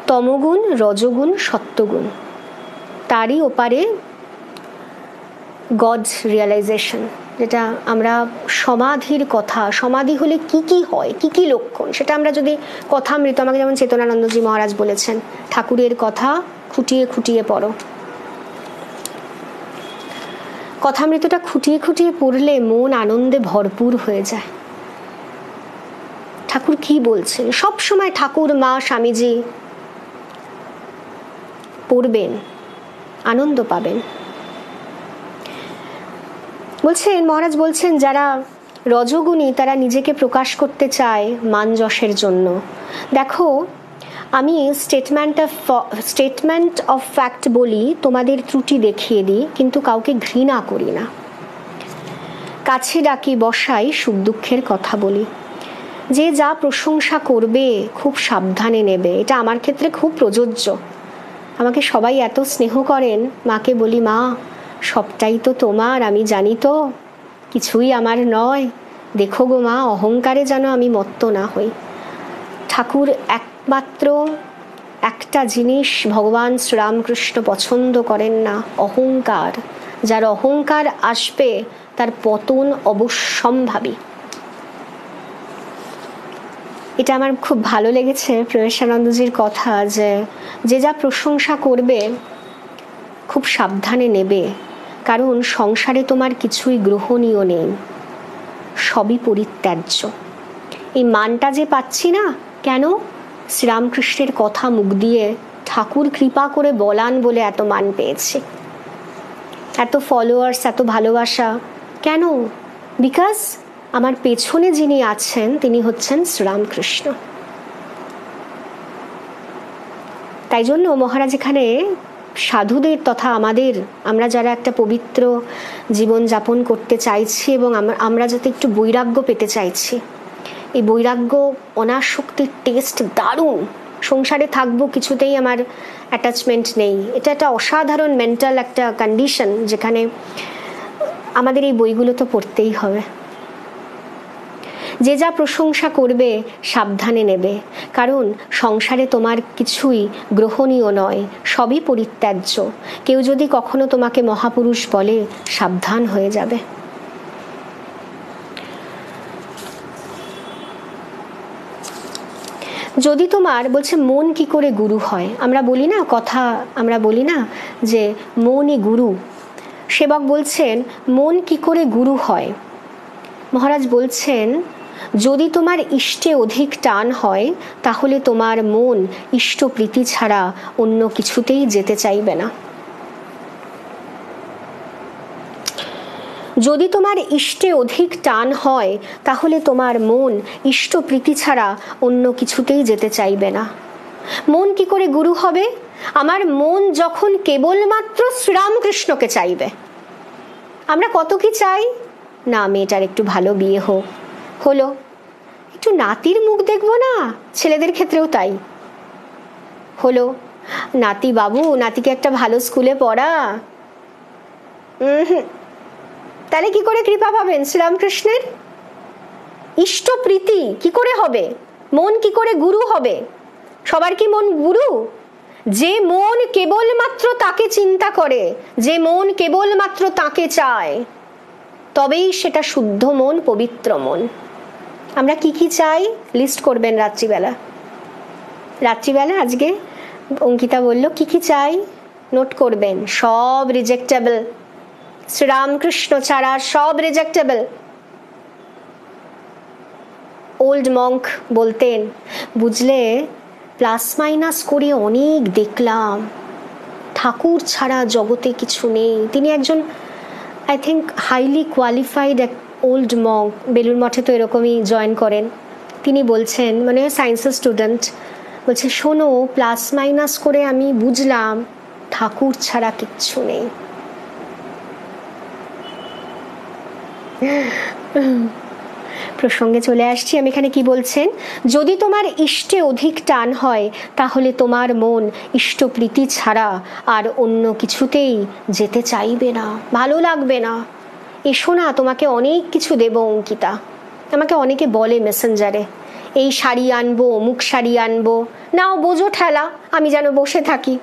তমগুণ, রজগুণ, সত্যগুণ, তারই ওপারে গডস রিয়েলাইজেশন, যেটা আমরা সমাধির কথা, সমাধি হলে কি কি হয়, কি কি লক্ষণ, সেটা আমরা যদি কথামৃত, আমাকে যেমন চেতনানন্দজি মহারাজ বলেছেন, ঠাকুরের কথা খুঁটিয়ে খুঁটিয়ে পড়ো। কথামৃতটা খুঁটিয়ে খুঁটিয়ে পড়লে মন আনন্দে ভরপুর হয়ে যায়। ঠাকুর কি বলছেন, সব সময় ঠাকুর, মা, স্বামীজি পড়বেন, আনন্দ পাবেন। বলছেন, মহারাজ বলছেন, যারা রজগুণী তারা নিজেকে প্রকাশ করতে চায় মান যশের জন্য। দেখো, আমি স্টেটমেন্ট অফ ফ্যাক্ট বলি, তোমাদের ত্রুটি দেখিয়ে দিই, কিন্তু কাউকে ঘৃণা করি না। কাছে ডাকি বসাই, সুখ দুঃখের কথা বলি। যে যা প্রশংসা করবে খুব সাবধানে নেবে, এটা আমার ক্ষেত্রে খুব প্রযোজ্য। আমাকে সবাই এত স্নেহ করেন, মাকে বলি, মা সবটাই তো তোমার, আমি জানি তো কিছুই আমার নয়, দেখো গো মা, অহংকারে যেন আমি মত্ত না হই। ঠাকুর একমাত্র একটা জিনিস ভগবান শ্রীরামকৃষ্ণ পছন্দ করেন না, অহংকার। যার অহংকার আসবে তার পতন অবশ্যম্ভাবী। এটা আমার খুব ভালো লেগেছে প্রেমেশানন্দজির কথা, যে যা প্রশংসা করবে খুব সাবধানে নেবে, কারণ সংসারে তোমার কিছুই গ্রহণীয় নেই, সবই পরিত্যাজ্য। এই মানটা যে পাচ্ছি না কেন, শ্রীরামকৃষ্ণের কথা মুখ দিয়ে ঠাকুর কৃপা করে বলান বলে এত মান পেয়েছি, এত ফলোয়ার্স, এত ভালোবাসা কেন? বিকজ আমার পেছনে যিনি আছেন তিনি হচ্ছেন শ্রীরামকৃষ্ণ। তাই জন্য মহারাজ এখানে সাধুদের তথা আমরা যারা একটা পবিত্র জীবন যাপন করতে চাইছি এবং আমরা যাতে একটু বৈরাগ্য পেতে চাইছি, এই বৈরাগ্য, অনাসক্তির টেস্ট দারুণ। সংসারে থাকবো, কিছুতেই আমার অ্যাটাচমেন্ট নেই, এটা একটা অসাধারণ মেন্টাল একটা কন্ডিশন, যেখানে আমাদের এই বইগুলো তো পড়তেই হবে। যে যা প্রশংসা করবে সাবধানে নেবে, কারণ সংসারে তোমার কিছুই গ্রহণীয় নয়, সবই পরিত্যাজ্য। কেউ যদি কখনো তোমাকে মহাপুরুষ বলে, সাবধান হয়ে যাবে। যদি তোমার, বলছে, মন কি করে গুরু হয়, আমরা বলি না কথা, আমরা বলি না যে মনই গুরু। সেবক বলছেন, মন কি করে গুরু হয়? মহারাজ বলছেন, যদি তোমার ইষ্টে অধিক টান হয়, তাহলে তোমার মন ইষ্টপ্রীতি ছাড়া অন্য কিছুতেই যেতে চাইবে না। যদি তোমার ইষ্টে অধিক টান হয়, তাহলে তোমার মন ইষ্টপ্রীতি ছাড়া অন্য কিছুতেই যেতে চাইবে না। মন কি করে গুরু হবে? আমার মন যখন কেবলমাত্র শ্রীরামকৃষ্ণকে চাইবে। আমরা কত কি চাই না, মেয়েটার একটু ভালো বিয়ে হোক, হলো, একটু নাতির মুখ দেখবো না, ছেলেদের ক্ষেত্রেও তাই, হলো, নাতি বাবু, নাতিকে একটা ভালো স্কুলে পড়া। তাহলে কি করে কৃপা পাবেন শ্রীরামকৃষ্ণের? ইষ্টপ্রীতি কি করে হবে? মন কি করে গুরু হবে? সবার কি মন গুরু? যে মন কেবলমাত্র তাকে চিন্তা করে, যে মন কেবলমাত্র তাকে চায়, তবেই সেটা শুদ্ধ মন, পবিত্র মন। আমরা কি কি চাই লিস্ট করবেন রাত্রিবেলা। আজকে অঙ্কিতা বলল কি কি চাই, নোট করবেন। সব রিজেক্টেবল, শ্রীরামকৃষ্ণ ছাড়া সব রিজেক্টেবল। ওল্ড মঙ্ক বলতেন, বুঝলে, প্লাস মাইনাস করে অনেক দেখলাম, ঠাকুর ছাড়া জগতে কিছু নেই। তিনি একজন আই থিঙ্ক হাইলি কোয়ালিফাইড এক ওল্ড মঙ্ক, বেলুড় মঠে তো এরকমই জয়েন করেন। তিনি বলছেন, মানে সায়েন্সের স্টুডেন্ট, বলছে শোনো, প্লাস মাইনাস করে আমি বুঝলাম ঠাকুর ছাড়া কিচ্ছু নেই। প্রসঙ্গে চলে আসছি আমি। এখানে কি বলছেন, যদি তোমার ইষ্টে অধিক টান হয় তাহলে তোমার মন ইষ্টপ্রীতি ছাড়া আর অন্য কিছুতেই যেতে চাইবে না, ভালো লাগবে না। এসো না, তোমাকে অনেক কিছু দেব অঙ্কিতা। আমাকে অনেকে বলে মেসেঞ্জারে, এই শাড়ি আনবো, মুখ শাড়ি আনবো, নাও বোঝো ঠেলা, আমি যেন বসে থাকি।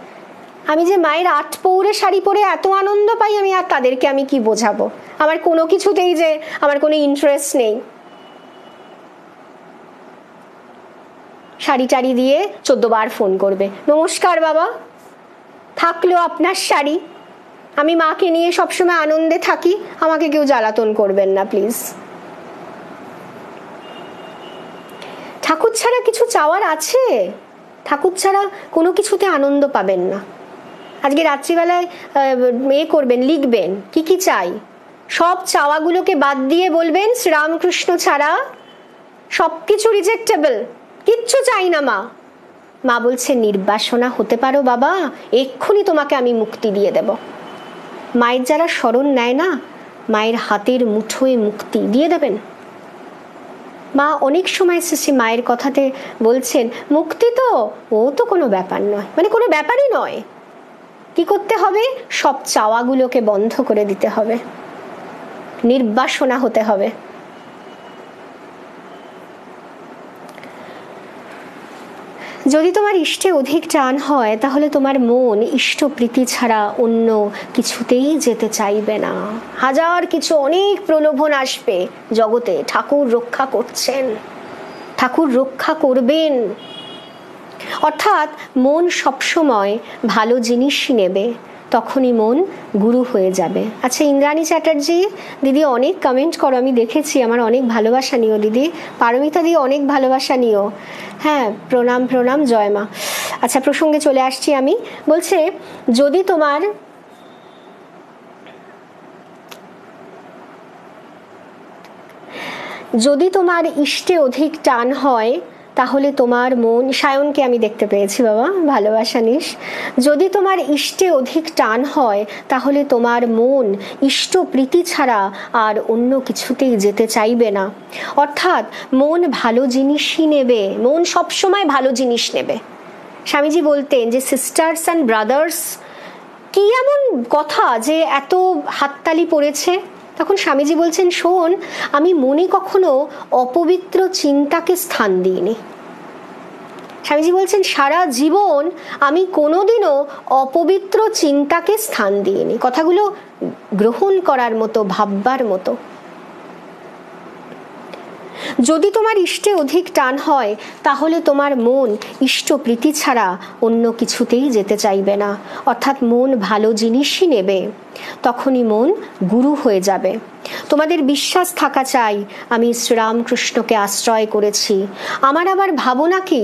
আমি যে মায়ের 8 পৌরে শাড়ি পরে এত আনন্দ পাই, আমি আর তাদেরকে আমি কি বোঝাবো? আমার কোনো কিছুতেই যে আমার কোনো ইন্টারেস্ট নেই। শাড়ি টাড়ি দিয়ে 14 বার ফোন করবে, নমস্কার বাবা, থাকলো আপনার শাড়ি, আমি মাকে নিয়ে সবসময় আনন্দে থাকি, আমাকে কেউ জ্বালাতন করবেন না প্লিজ। ঠাকুর ছাড়া কিছু চাওয়ার আছে? ঠাকুর ছাড়া কোনো কিছুতে আনন্দ পাবেন না। আজকে রাত্রিবেলায় করবেন, লিখবেন কি কি চাই, সব চাওয়াগুলোকে বাদ দিয়ে বলবেন শ্রীরামকৃষ্ণ ছাড়া সবকিছু রিজেক্টেবল, কিচ্ছু চাই না মা। মা বলছে নির্বাসনা হতে পারো বাবা, এক্ষুনি তোমাকে আমি মুক্তি দিয়ে দেব। মায়ের যারা শরণ নেয় না, মায়ের হাতের মুঠোয় মুক্তি দিয়ে দেবেন। মা অনেক সময় শ্রী মায়ের কথাতে বলছেন, মুক্তি তো ও তো কোনো ব্যাপার নয়, মানে কোনো ব্যাপারই নয়। কি করতে হবে? সব চাওয়াগুলোকে বন্ধ করে দিতে হবে, নির্বাসনা হতে হবে। যদি তোমার ইষ্টে অধিক টান হয় তাহলে তোমার মন ইষ্টপ্রীতি ছাড়া অন্য কিছুতেই যেতে চাইবে না। হাজার কিছু অনেক প্রলোভন আসবে জগতে, ঠাকুর রক্ষা করছেন, ঠাকুর রক্ষা করবেন। অর্থাৎ মন সবসময় ভালো জিনিসই নেবে, তখনই মন গুরু হয়ে যাবে। আচ্ছা ইন্দ্রাণী চ্যাটার্জি দিদি অনেক কমেন্ট করো, আমি দেখেছি, আমার অনেক ভালোবাসা নিও দিদি। পারমিতা দিদি অনেক ভালোবাসা নিও। হ্যাঁ, প্রণাম প্রণাম, জয় মা। আচ্ছা প্রসঙ্গে চলে আসছি আমি। বলছে যদি তোমার ইষ্টে অধিক টান হয় তাহলে তোমার মন, সায়নকে আমি দেখতে পেয়েছি বাবা, ভালোবাসা নিস। যদি তোমার ইষ্টে অধিক টান হয় তাহলে তোমার মন ইষ্টপ্রীতি ছাড়া আর অন্য কিছুতেই যেতে চাইবে না। অর্থাৎ মন ভালো জিনিসই নেবে, মন সবসময় ভালো জিনিস নেবে। স্বামীজি বলতেন যে সিস্টার্স অ্যান্ড ব্রাদার্স, কি এমন কথা যে এত হাততালি পড়েছে? তখন স্বামীজি বলছেন, শোন, আমি মনে কখনো অপবিত্র চিন্তাকে স্থান দিইনি। স্বামীজি বলছেন সারা জীবন আমি কোনোদিনও অপবিত্র চিন্তাকে স্থান দিইনি। কথাগুলো গ্রহণ করার মতো, ভাববার মতো। যদি তোমার ইষ্টে অধিক টান হয় তাহলে তোমার মন ইষ্টপ্রীতি ছাড়া অন্য কিছুতেই যেতে চাইবে না। অর্থাৎ মন ভালো জিনিসই নেবে, তখনই মন গুরু হয়ে যাবে। তোমাদের বিশ্বাস থাকা চাই আমি শ্রীরামকৃষ্ণকে আশ্রয় করেছি। আমার আবার ভাবনা কি?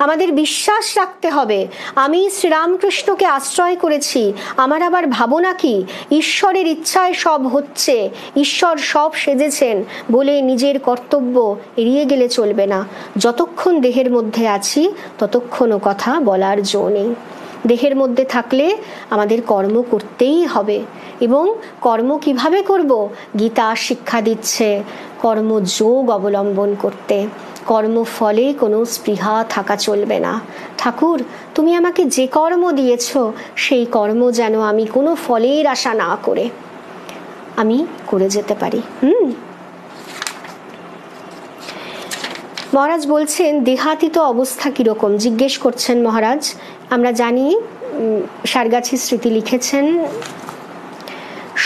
আমাদের বিশ্বাস রাখতে হবে আমি শ্রীরামকৃষ্ণকে আশ্রয় করেছি, আমার আবার ভাবনা কি? ঈশ্বরের ইচ্ছায় সব হচ্ছে, ঈশ্বর সব সেজেছেন বলে নিজের কর্তব্য এড়িয়ে গেলে চলবে না। যতক্ষণ দেহের মধ্যে আছি ততক্ষণও কথা বলার জো নেই। দেহের মধ্যে থাকলে আমাদের কর্ম করতেই হবে, এবং কর্ম কিভাবে করব? গীতা শিক্ষা দিচ্ছে কর্মযোগ অবলম্বন করতে। কর্মফলে কোনো স্পৃহা থাকা চলবে না। ঠাকুর তুমি আমাকে যে কর্ম দিয়েছ সেই কর্ম যেন আমি কোনো ফলের আশা না করে আমি করে যেতে পারি। মহারাজ বলছেন দেহাতীত অবস্থা কিরকম জিজ্ঞেস করছেন মহারাজ। আমরা জানি সারগাছি স্মৃতি লিখেছেন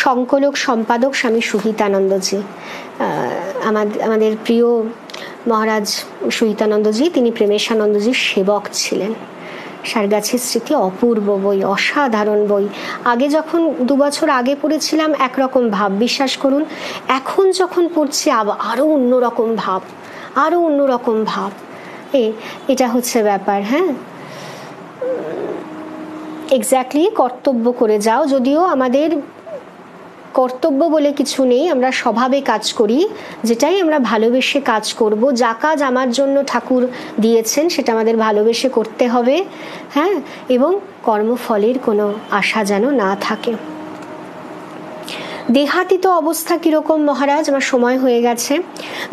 সংকলক সম্পাদক স্বামী সুহিতানন্দজি, আমাদের প্রিয় মহারাজ সুহিতানন্দজি, তিনি প্রেমেশানন্দজির সেবক ছিলেন। সারগাছির স্মৃতি অপূর্ব বই, অসাধারণ বই। আগে যখন 2 বছর আগে পড়েছিলাম একরকম ভাব, বিশ্বাস করুন এখন যখন পড়ছি আরো অন্যরকম ভাব, আরো অন্যরকম ভাব। এটা হচ্ছে ব্যাপার। হ্যাঁ, এক্স্যাক্টলি কর্তব্য করে যাও। যদিও আমাদের কর্তব্য বলে কিছু নেই, আমরা স্বভাবে কাজ করি, যেটাই আমরা ভালোবেসে কাজ করব। যা কাজ আমার জন্য ঠাকুর দিয়েছেন সেটা আমাদের ভালোবেসে করতে হবে, হ্যাঁ, এবং কর্মফলের কোনো আশা যেন না থাকে। দেহাতীত অবস্থা কিরকম মহারাজ? আমার সময় হয়ে গেছে।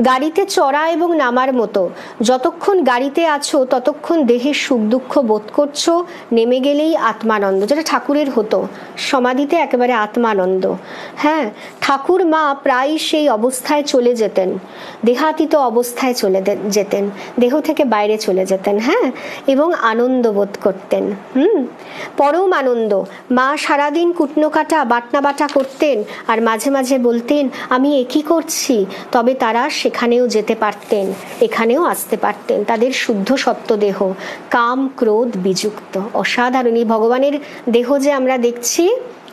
গাড়িতে চড়া এবং নামার মতো, যতক্ষণ গাড়িতে আছো ততক্ষণ দেহের সুখ দুঃখ বোধ করছো, নেমে গেলেই আত্মানন্দ, যেটা ঠাকুরের হতো সমাধিতে, একেবারে আত্মানন্দ। হ্যাঁ, ঠাকুর মা প্রায় সেই অবস্থায় চলে যেতেন, দেহাতীত অবস্থায় চলে যেতেন, দেহ থেকে বাইরে চলে যেতেন, হ্যাঁ, এবং আনন্দ বোধ করতেন। পরম আনন্দ। মা সারাদিন কুটনো কাটা বাটনা বাটা করতেন, আর মাঝে মাঝে বলতেন আমি একই করছি, তবে তারা সেখানেও যেতে পারতেন, এখানেও আসতে পারতেন। তাদের শুদ্ধ সত্য দেহ, কাম ক্রোধ বিযুক্ত, অসাধারণ। এই ভগবানের দেহ যে আমরা দেখছি,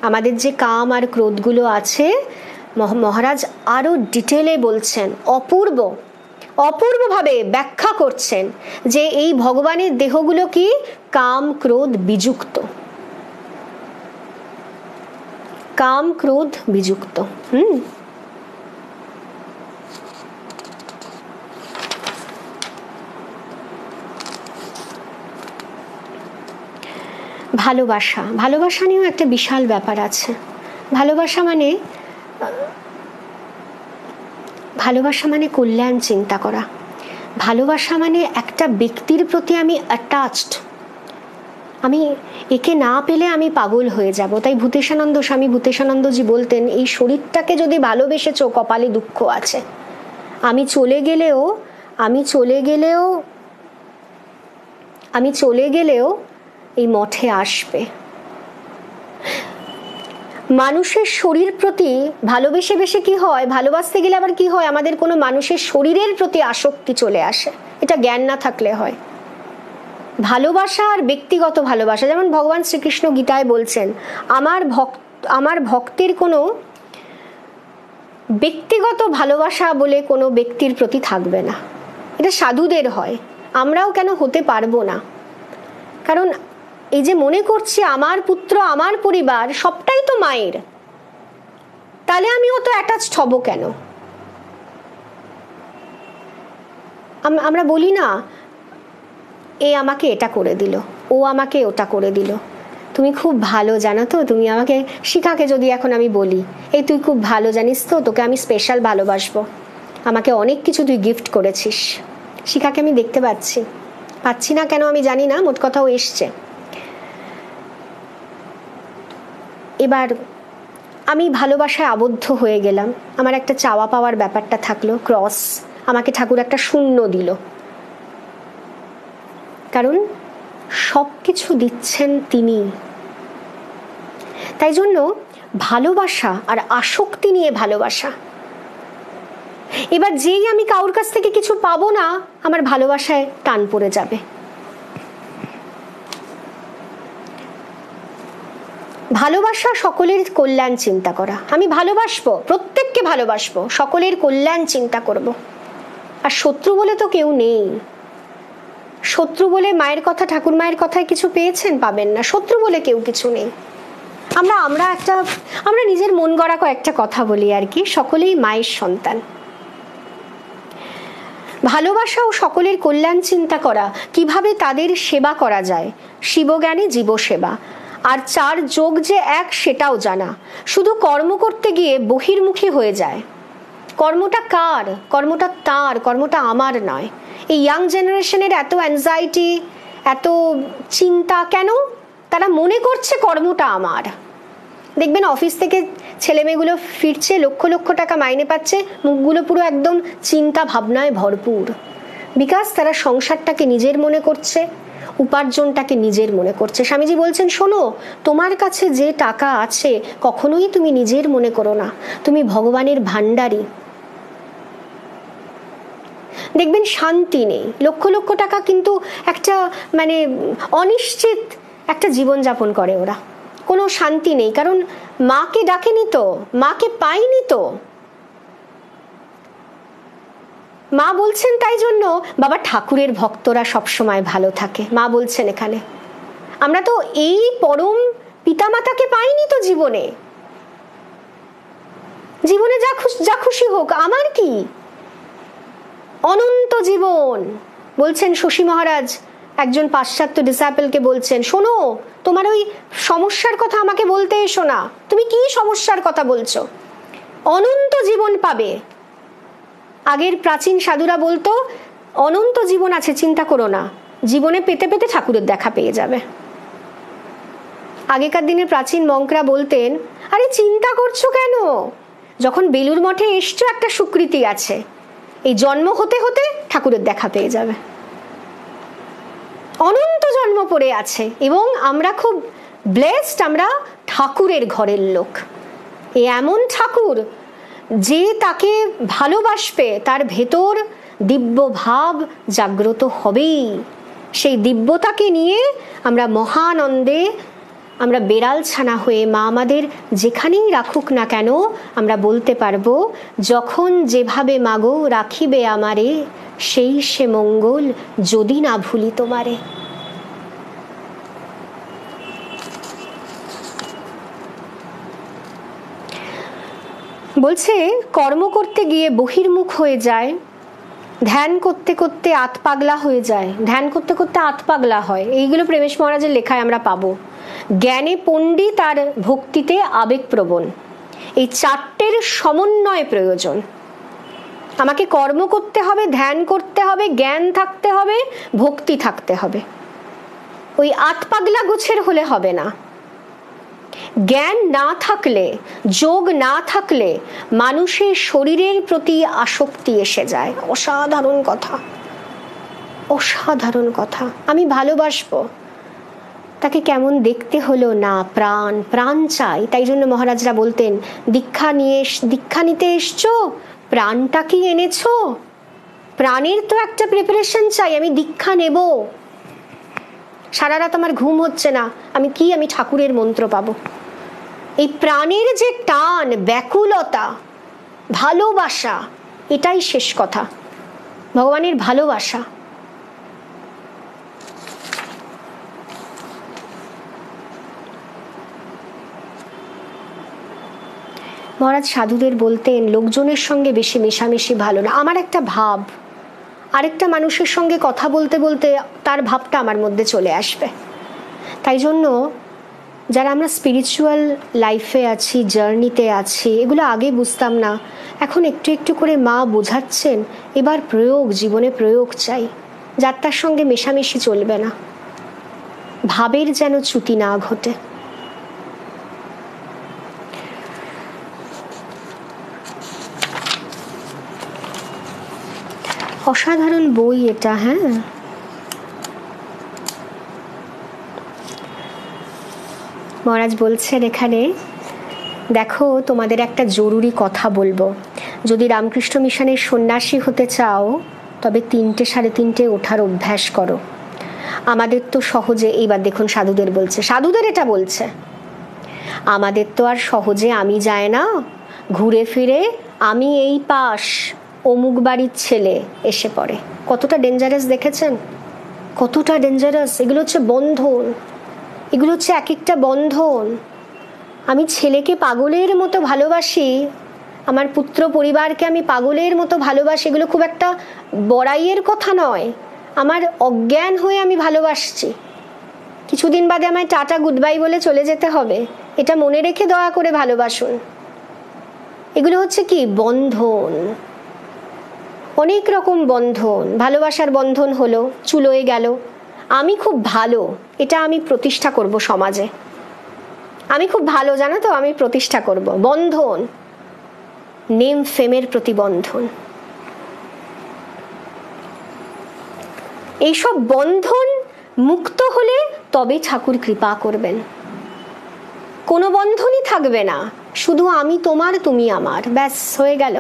আমাদের যে কাম আর ক্রোধগুলো আছে, মহারাজ আরো ডিটেলে বলছেন, অপূর্বভাবে ব্যাখ্যা করছেন যে এই ভগবানের দেহগুলো কি কাম ক্রোধ বিযুক্ত, কাম ক্রোধ বিযুক্ত। ভালোবাসা, ভালোবাসা নিয়েও একটা বিশাল ব্যাপার আছে। ভালোবাসা মানে কল্যাণ চিন্তা করা। ভালোবাসা মানে একটা ব্যক্তির প্রতি আমি অ্যাটাচড, আমি একে না পেলে আমি পাগল হয়ে যাব। তাই ভূতেশানন্দ স্বামী ভূতেশানন্দজি বলতেন, এই শরীরটাকে যদি ভালোবেসেছো কপালে দুঃখ আছে, আমি চলে গেলেও এই মঠে আসবে। মানুষের শরীর প্রতি ভালোবেসে কি হয়, ভালোবাসতে গেলে আবার কি হয়, আমাদের কোনো মানুষের শরীরের প্রতি আসক্তি চলে আসে। এটা জ্ঞান না থাকলে হয়। ভালোবাসা আর ব্যক্তিগত ভালোবাসা, যেমন ভগবান শ্রীকৃষ্ণ গীতায় বলছেন, আমার ভক্তের কোনো ব্যক্তিগত ভালোবাসা বলে কোনো ব্যক্তির প্রতি থাকবে না। এটা সাধুদের হয়, আমরাও কেন হতে পারবো না? কারণ এই যে মনে করছি আমার পুত্র আমার পরিবার সবটাই তো মায়ের, তাহলে আমি অত অ্যাটাচড হব কেন? আমরা বলি না, এ আমাকে এটা করে দিল, ও আমাকে ওটা করে দিল, তুমি খুব ভালো জানো তো, তুমি আমাকে, শিখাকে যদি এখন আমি বলি, এই তুই খুব ভালো জানিস তো, তোকে আমি স্পেশাল ভালোবাসবো, আমাকে অনেক কিছু তুই গিফট করেছিস। শিখাকে আমি দেখতে পাচ্ছি না কেন আমি জানি না, মোট কথাও এসছে। এবার আমি ভালোবাসায় আবদ্ধ হয়ে গেলাম, আমার একটা চাওয়া পাওয়ার ব্যাপারটা থাকলো, ক্রস, আমাকে ঠাকুর একটা শূন্য দিল, কারণ সব কিছু দিচ্ছেন তিনি। তাই জন্য ভালোবাসা আর আসক্তি নিয়ে ভালোবাসা। এবার যেই আমি কারোর কাছ থেকে কিছু পাবো না, আমার ভালোবাসায় টান পড়ে যাবে। ভালোবাসা সকলের কল্যাণ চিন্তা করা। আমি ভালোবাসবো, প্রত্যেককে ভালোবাসবো, সকলের কল্যাণ চিন্তা করব। আর শত্রু বলে তো কেউ নেই। শত্রু বলে মায়ের কথা, ঠাকুর মায়ের কথায় কিছু পেয়েছেন? পাবেন না। শত্রু বলে কেউ কিছু নেই। আমরা নিজের মন গড়া কয়েকটা কথা বলি আর কি। সকলেই মায়ের সন্তান। ভালোবাসা ও সকলের কল্যাণ চিন্তা করা, কিভাবে তাদের সেবা করা যায়, শিবজ্ঞানে জীবসেবা। আর 4 যোগ যে এক সেটাও জানা। শুধু কর্ম করতে গিয়ে বহির্মুখী হয়ে যায়। কর্মটা কার? কর্মটা তার, কর্মটা আমার নয়। এই ইয়াং জেনারেশনের এত অ্যাংজাইটি, এত চিন্তা কেন? তারা মনে করছে কর্মটা আমার। দেখবেন অফিস থেকে ছেলেমেয়েগুলো ফিরছে, লক্ষ লক্ষ টাকা মাইনে পাচ্ছে, মুখগুলো পুরো একদম চিন্তা ভাবনায় ভরপুর। বিকজ তারা সংসারটাকে নিজের মনে করছে, উপার্জনটাকে নিজের মনে করছে। স্বামীজি বলছেন, শোনো, তোমার কাছে যে টাকা আছে কখনোই তুমি নিজের মনে করো না, তুমি ভগবানের ভান্ডারী। দেখবেন শান্তি নেই, লক্ষ লক্ষ টাকা কিন্তু একটা অনিশ্চিত একটা জীবনযাপন করে ওরা, কোনো শান্তি নেই। কারণ মাকে ডাকেনি তো, মাকে পাইনি তো। মা বলছেন তাই জন্য বাবা ঠাকুরের ভক্তরা সবসময় ভালো থাকে, মা বলছেন এখানে। আমরা তো এই পরম পিতামাতাকে পাইনি তো জীবনে। জীবনে যা খুশি হোক, আমার কি? অনন্ত জীবন। বলছেন শশী মহারাজ একজন পাশ্চাত্য ডিসাইপলকে বলছেন, শোনো, তোমার ওই সমস্যার কথা আমাকে বলতে এসো না। তুমি কি সমস্যার কথা বলছো? অনন্ত জীবন পাবে। আগের প্রাচীন সাধুরা বলতো অনন্ত জীবন আছে, চিন্তা করো না, জীবনে পেতে পেতে ঠাকুরের দেখা পেয়ে যাবে। আগেকার দিনের প্রাচীন মঙ্করা বলতেন, আরে চিন্তা করছো কেন? যখন বেলুর মঠে এসছো একটা স্বীকৃতি আছে, এই জন্ম হতে হতে ঠাকুরের দেখা পেয়ে যাবে। অনন্ত জন্ম পড়ে আছে এবং আমরা খুব ব্লেসড, আমরা ঠাকুরের ঘরের লোক। এমন ঠাকুর যে তাকে ভালোবাসবে, তার ভেতর দিব্য ভাব জাগ্রত হবেই। সেই দিব্যতাকে নিয়ে আমরা মহানন্দে, আমরা বেড়াল ছানা হয়ে মা আমাদের যেখানেই রাখুক না কেন, আমরা বলতে পারবো, যখন যেভাবে মাগো রাখিবে আমারে, সেই সে মঙ্গল যদি না ভুলি তোমারে। বলছে কর্ম করতে গিয়ে বহির্মুখ হয়ে যায়, ধ্যান করতে করতে আতপাগলা হয়ে যায়, ধ্যান করতে করতে আতপাগলা হয়। এইগুলো প্রেমেশ মহারাজের লেখায় আমরা পাবো। জ্ঞানে পণ্ডিত আর ভক্তিতে আবেগপ্রবণ, এই চারটের সমন্বয় প্রয়োজন। আমাকে কর্ম করতে হবে, ধ্যান করতে হবে, জ্ঞান থাকতে হবে, ভক্তি থাকতে হবে। ওই আতপাগলা গোছের হলে হবে না। জ্ঞান না থাকলে, যোগ না থাকলে মানুষের শরীরের প্রতি আসক্তি এসে যায়। অসাধারণ কথা, অসাধারণ কথা। আমি ভালোবাসবো, তাকে কেমন দেখতে হলো না, প্রাণ প্রাণ চাই। তাই জন্য মহারাজরা বলতেন, দীক্ষা নিতে এসছো, প্রাণটা কি এনেছো? প্রাণের তো একটা প্রিপারেশন চাই। আমি দীক্ষা নেব, সারা রাত আমার ঘুম হচ্ছে না, আমি ঠাকুরের মন্ত্র পাবো। এই প্রাণের যে টান, ব্যাকুলতা, ভালোবাসা, এটাই শেষ কথা, ভগবানের ভালোবাসা। মহারাজ সাধুদের বলতেন, লোকজনের সঙ্গে বেশি মেশামেশি ভালো না। আমার একটা ভাব, আরেকটা মানুষের সঙ্গে কথা বলতে বলতে তার ভাবটা আমার মধ্যে চলে আসবে। তাই জন্য যারা আমরা স্পিরিচুয়াল লাইফে আছি, জার্নিতে আছি, এগুলো আগে বুঝতাম না, এখন একটু একটু করে মা বোঝাচ্ছেন, এবার প্রয়োগ, জীবনে প্রয়োগ চাই। যার তার সঙ্গে মেশামেশি চলবে না, ভাবের যেন চ্যুতি না ঘটে। অসাধারণ বই এটা। হ্যাঁ, মহারাজ বলছেন এখানে, দেখো তোমাদের একটা জরুরি কথা বলবো, যদি রামকৃষ্ণ মিশনের সন্ন্যাসী হতে চাও তবে 3টে 3:30 ওঠার অভ্যাস করো। আমাদের তো সহজে, এইবার দেখুন সাধুদের বলছে, সাধুদের এটা বলছে, আমাদের তো আর সহজে আমি যায় না, ঘুরে ফিরে আমি এই পাশ, অমুক বাড়ির ছেলে এসে পড়ে। কতটা ডেঞ্জারাস দেখেছেন? কতটা ডেঞ্জারাস। এগুলো হচ্ছে বন্ধন, এগুলো হচ্ছে এক একটা বন্ধন। আমি ছেলেকে পাগলের মতো ভালোবাসি, আমার পুত্র পরিবারকে আমি পাগলের মতো ভালোবাসি, এগুলো খুব একটা বড়াইয়ের কথা নয়। আমার অজ্ঞান হয়ে আমি ভালোবাসছি, কিছুদিন বাদে আমায় টাটা গুড বাই বলে চলে যেতে হবে, এটা মনে রেখে দয়া করে ভালোবাসুন। এগুলো হচ্ছে কি বন্ধন, অনেক রকম বন্ধন। ভালোবাসার বন্ধন হলো চুলোয় গেল, আমি খুব ভালো, এটা আমি প্রতিষ্ঠা করব সমাজে, আমি খুব ভালো, জানো তো, আমি প্রতিষ্ঠা করব। বন্ধন, নেম ফেমের প্রতিবন্ধন, এইসব বন্ধন মুক্ত হলে তবে ঠাকুর কৃপা করবেন। কোনো বন্ধনই থাকবে না, শুধু আমি তোমার, তুমি আমার, ব্যাস হয়ে গেল।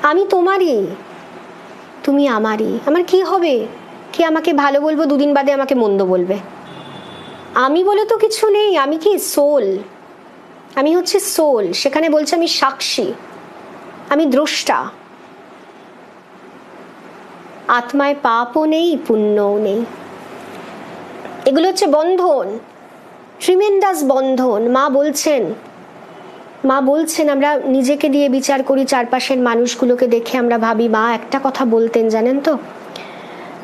আমি তোমারই, তুমি আমারই। আমার কি হবে? কি আমাকে ভালো বলবো, 2 দিন বাদে আমাকে মন্দ বলবে। আমি বলে তো কিছু নেই, আমি কি সোল, আমি হচ্ছে সোল। সেখানে বলছে আমি সাক্ষী, আমি দ্রষ্টা। আত্মায় পাপও নেই, পুণ্যও নেই। এগুলো হচ্ছে বন্ধন, ট্রিমেন্ডাস বন্ধন। মা বলছেন আমরা নিজেকে দিয়ে বিচার করি, চারপাশের মানুষগুলোকে দেখে আমরা ভাবি, মা একটা কথা বলতেন জানেন তো,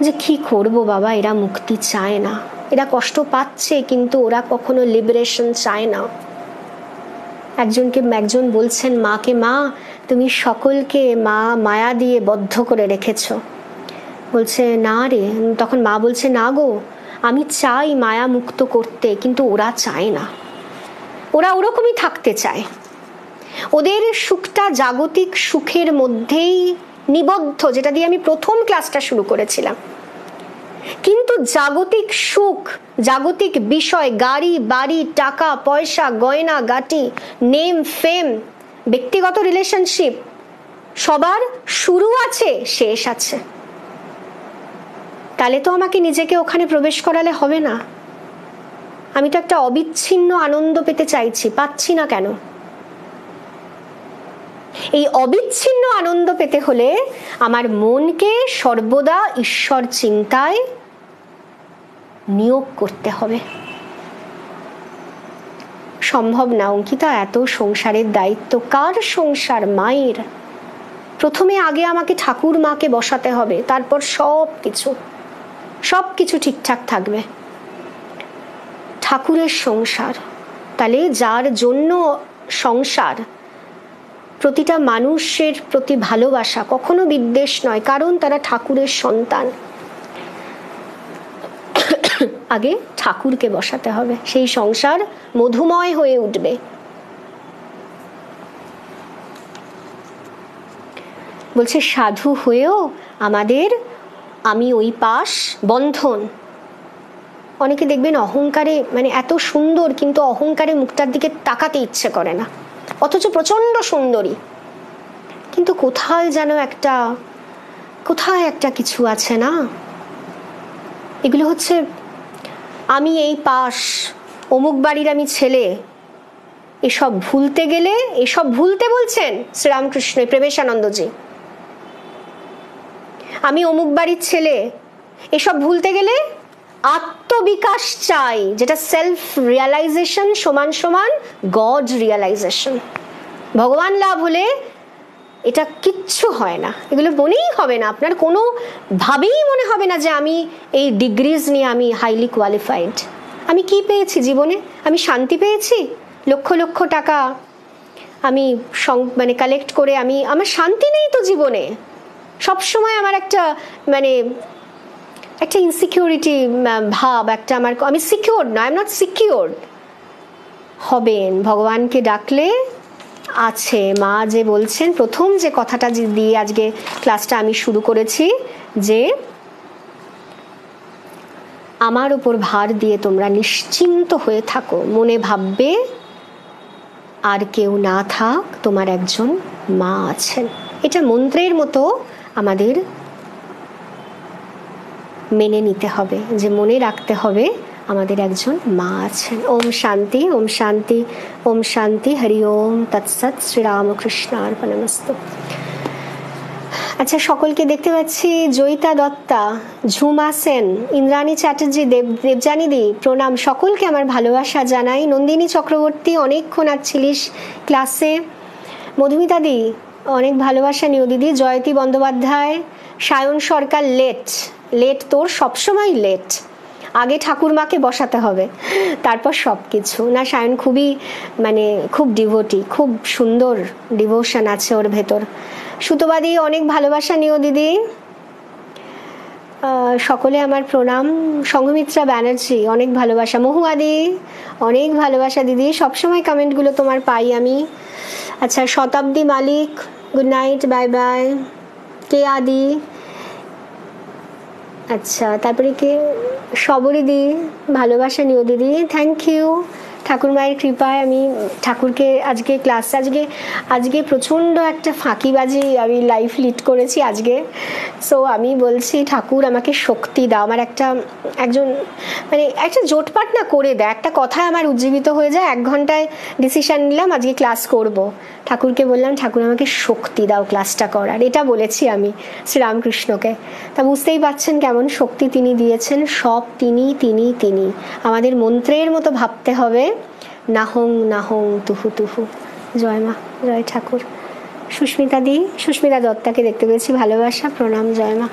যে কি করব বাবা, এরা মুক্তি চায় না, এরা কষ্ট পাচ্ছে কিন্তু ওরা কখনো লিবারেশন চায় না। একজন বলছেন মাকে, মা তুমি সকলকে মা মায়া দিয়ে বদ্ধ করে রেখেছ। বলছে না রে। তখন মা বলছে, না গো, আমি চাই মায়া মুক্ত করতে, কিন্তু ওরা চায় না, ওরা ওরকমই থাকতে চায়, ওদের সুখটা জাগতিক সুখের মধ্যেই নিবদ্ধ, যেটা দিয়ে আমি প্রথম ক্লাসটা শুরু করেছিলাম। কিন্তু জাগতিক সুখ, জাগতিক বিষয়, গাড়ি বাড়ি, টাকা পয়সা, গয়না গাটি, নেম ফেম, ব্যক্তিগত রিলেশনশিপ, সবার শুরু আছে শেষ আছে। তাহলে তো আমাকে নিজেকে ওখানে প্রবেশ করালে হবে না। আমি তো একটা অবিচ্ছিন্ন আনন্দ পেতে চাইছি, পাচ্ছি না কেন? এই অবিচ্ছিন্ন আনন্দ পেতে হলে আমার মনকে সর্বদা ঈশ্বর চিন্তায় নিয়োগ করতে হবে। সম্ভব না অঙ্কিতা, এত সংসারের দায়িত্ব। কার সংসার? মায়ের। প্রথমে আগে আমাকে ঠাকুর মাকে বসাতে হবে, তারপর সব কিছু ঠিকঠাক থাকবে। ঠাকুরের সংসার, তাহলে যার জন্য সংসার, প্রতিটা মানুষের প্রতি ভালোবাসা, কখনো বিদ্বেষ নয়, কারণ তারা ঠাকুরের সন্তান। আগে ঠাকুরকে বসাতে হবে, সেই সংসার মধুময় হয়ে উঠবে। বলছে সাধু হয়েও আমাদের আমি ওই পাশ বন্ধন। অনেকে দেখবেন অহংকারে, মানে এত সুন্দর কিন্তু অহংকারে মুখটার দিকে তাকাতে ইচ্ছে করে না, অথচ প্রচন্ড সুন্দরী, কিন্তু কোথায় যেন একটা কিছু আছে না। এগুলো হচ্ছে আমি এই পাশ, অমুক বাড়ির আমি ছেলে, এসব ভুলতে গেলে, এসব ভুলতে বলছেন শ্রীরামকৃষ্ণ প্রেমেশানন্দজি। আমি অমুক বাড়ির ছেলে, এসব ভুলতে গেলে আত্মবিকাশ চাই, যেটা সেলফ রিয়ালাইজেশন সমান সমান গড রিয়ালাইজেশন। ভগবান লাভ হলে এটা কিচ্ছু হয় না, এগুলো মনেই হবে না, আপনার কোনো ভাবেই মনে হবে না যে আমি এই ডিগ্রিজ নিয়ে আমি হাইলি কোয়ালিফাইড। আমি কি পেয়েছি জীবনে? আমি শান্তি পেয়েছি, লক্ষ লক্ষ টাকা আমি মানে কালেক্ট করে আমার শান্তি নেই তো জীবনে। সবসময় আমার একটা ইনসিকিউরিটি ভাব, আমি সিকিউর না, আই এম নট সিকিউর। হবেন ভগবানকে ডাকলে আছে। মা যে বলছেন, প্রথম যে কথাটা দিয়ে আজকে ক্লাসটা আমি শুরু করেছি, যে আমার উপর ভার দিয়ে তোমরা নিশ্চিন্ত হয়ে থাকো, মনে ভাববে আর কেউ না থাক, তোমার একজন মা আছেন। এটা মন্ত্রের মতো আমাদের মেনে নিতে হবে, যে মনে রাখতে হবে আমাদের একজন মা আছেন। ওম শান্তি, ওম শান্তি, ওম শান্তি। হরি ওম তৎসৎ। শ্রীরামকৃষ্ণার্পণমস্তু। আচ্ছা, সকলকে দেখতে পাচ্ছি। জয়িতা দত্তা, ঝুমা সেন, ইন্দ্রাণী চ্যাটার্জি, দেবজানী দি, প্রণাম। সকলকে আমার ভালোবাসা জানাই। নন্দিনী চক্রবর্তী, অনেকক্ষণ আছিলিস ক্লাসে। মধুমিতা দি, অনেক ভালোবাসা নিও দিদি। জয়তী বন্দ্যোপাধ্যায়, সায়ন সরকার, লেট তোর সবসময় লেট। আগে ঠাকুরমাকে বসাতে হবে, তারপর সব কিছু না। সায়ন খুব ডিভোটি, খুব সুন্দর ডিভোশন আছে ওর ভেতর। সুতোবাদী, অনেক ভালোবাসা নিও দিদি। সকলে আমার প্রণাম। সংঘমিত্রা ব্যানার্জি, অনেক ভালোবাসা। মহুয়াদি, অনেক ভালোবাসা দিদি। সবসময় কমেন্টগুলো তোমার পাই আমি। আচ্ছা, শতাব্দী মালিক, গুড নাইট, বাই বাই। কে আদি, আচ্ছা, তারপরে কে? সবরী দি, ভালোবাসা নিও দিদি, থ্যাংক ইউ। ঠাকুর মায়ের কৃপায় আমি ঠাকুরকে আজকে আজকে প্রচণ্ড একটা ফাঁকিবাজি আমি লাইফ লিড করেছি আজকে। সো আমি বলছি ঠাকুর আমাকে শক্তি দাও, আমার একজন মানে একটা জোটপাট না করে দেয়, একটা কথায় আমার উজ্জীবিত হয়ে যায়। 1 ঘন্টায় ডিসিশন নিলাম আজকে ক্লাস করব, ঠাকুরকে বললাম ঠাকুর আমাকে শক্তি দাও ক্লাসটা করার, এটা বলেছি আমি শ্রীরামকৃষ্ণকে। তা বুঝতেই পারছেন কেমন শক্তি তিনি দিয়েছেন। সব তিনি তিনি তিনি। আমাদের মন্ত্রের মতো ভাবতে হবে, নাহং নাহং তুহু তুহু। জয় মা, জয় ঠাকুর। সুস্মিতা দত্তাকে দেখতে পেয়েছি, ভালোবাসা, প্রণাম, জয় মা।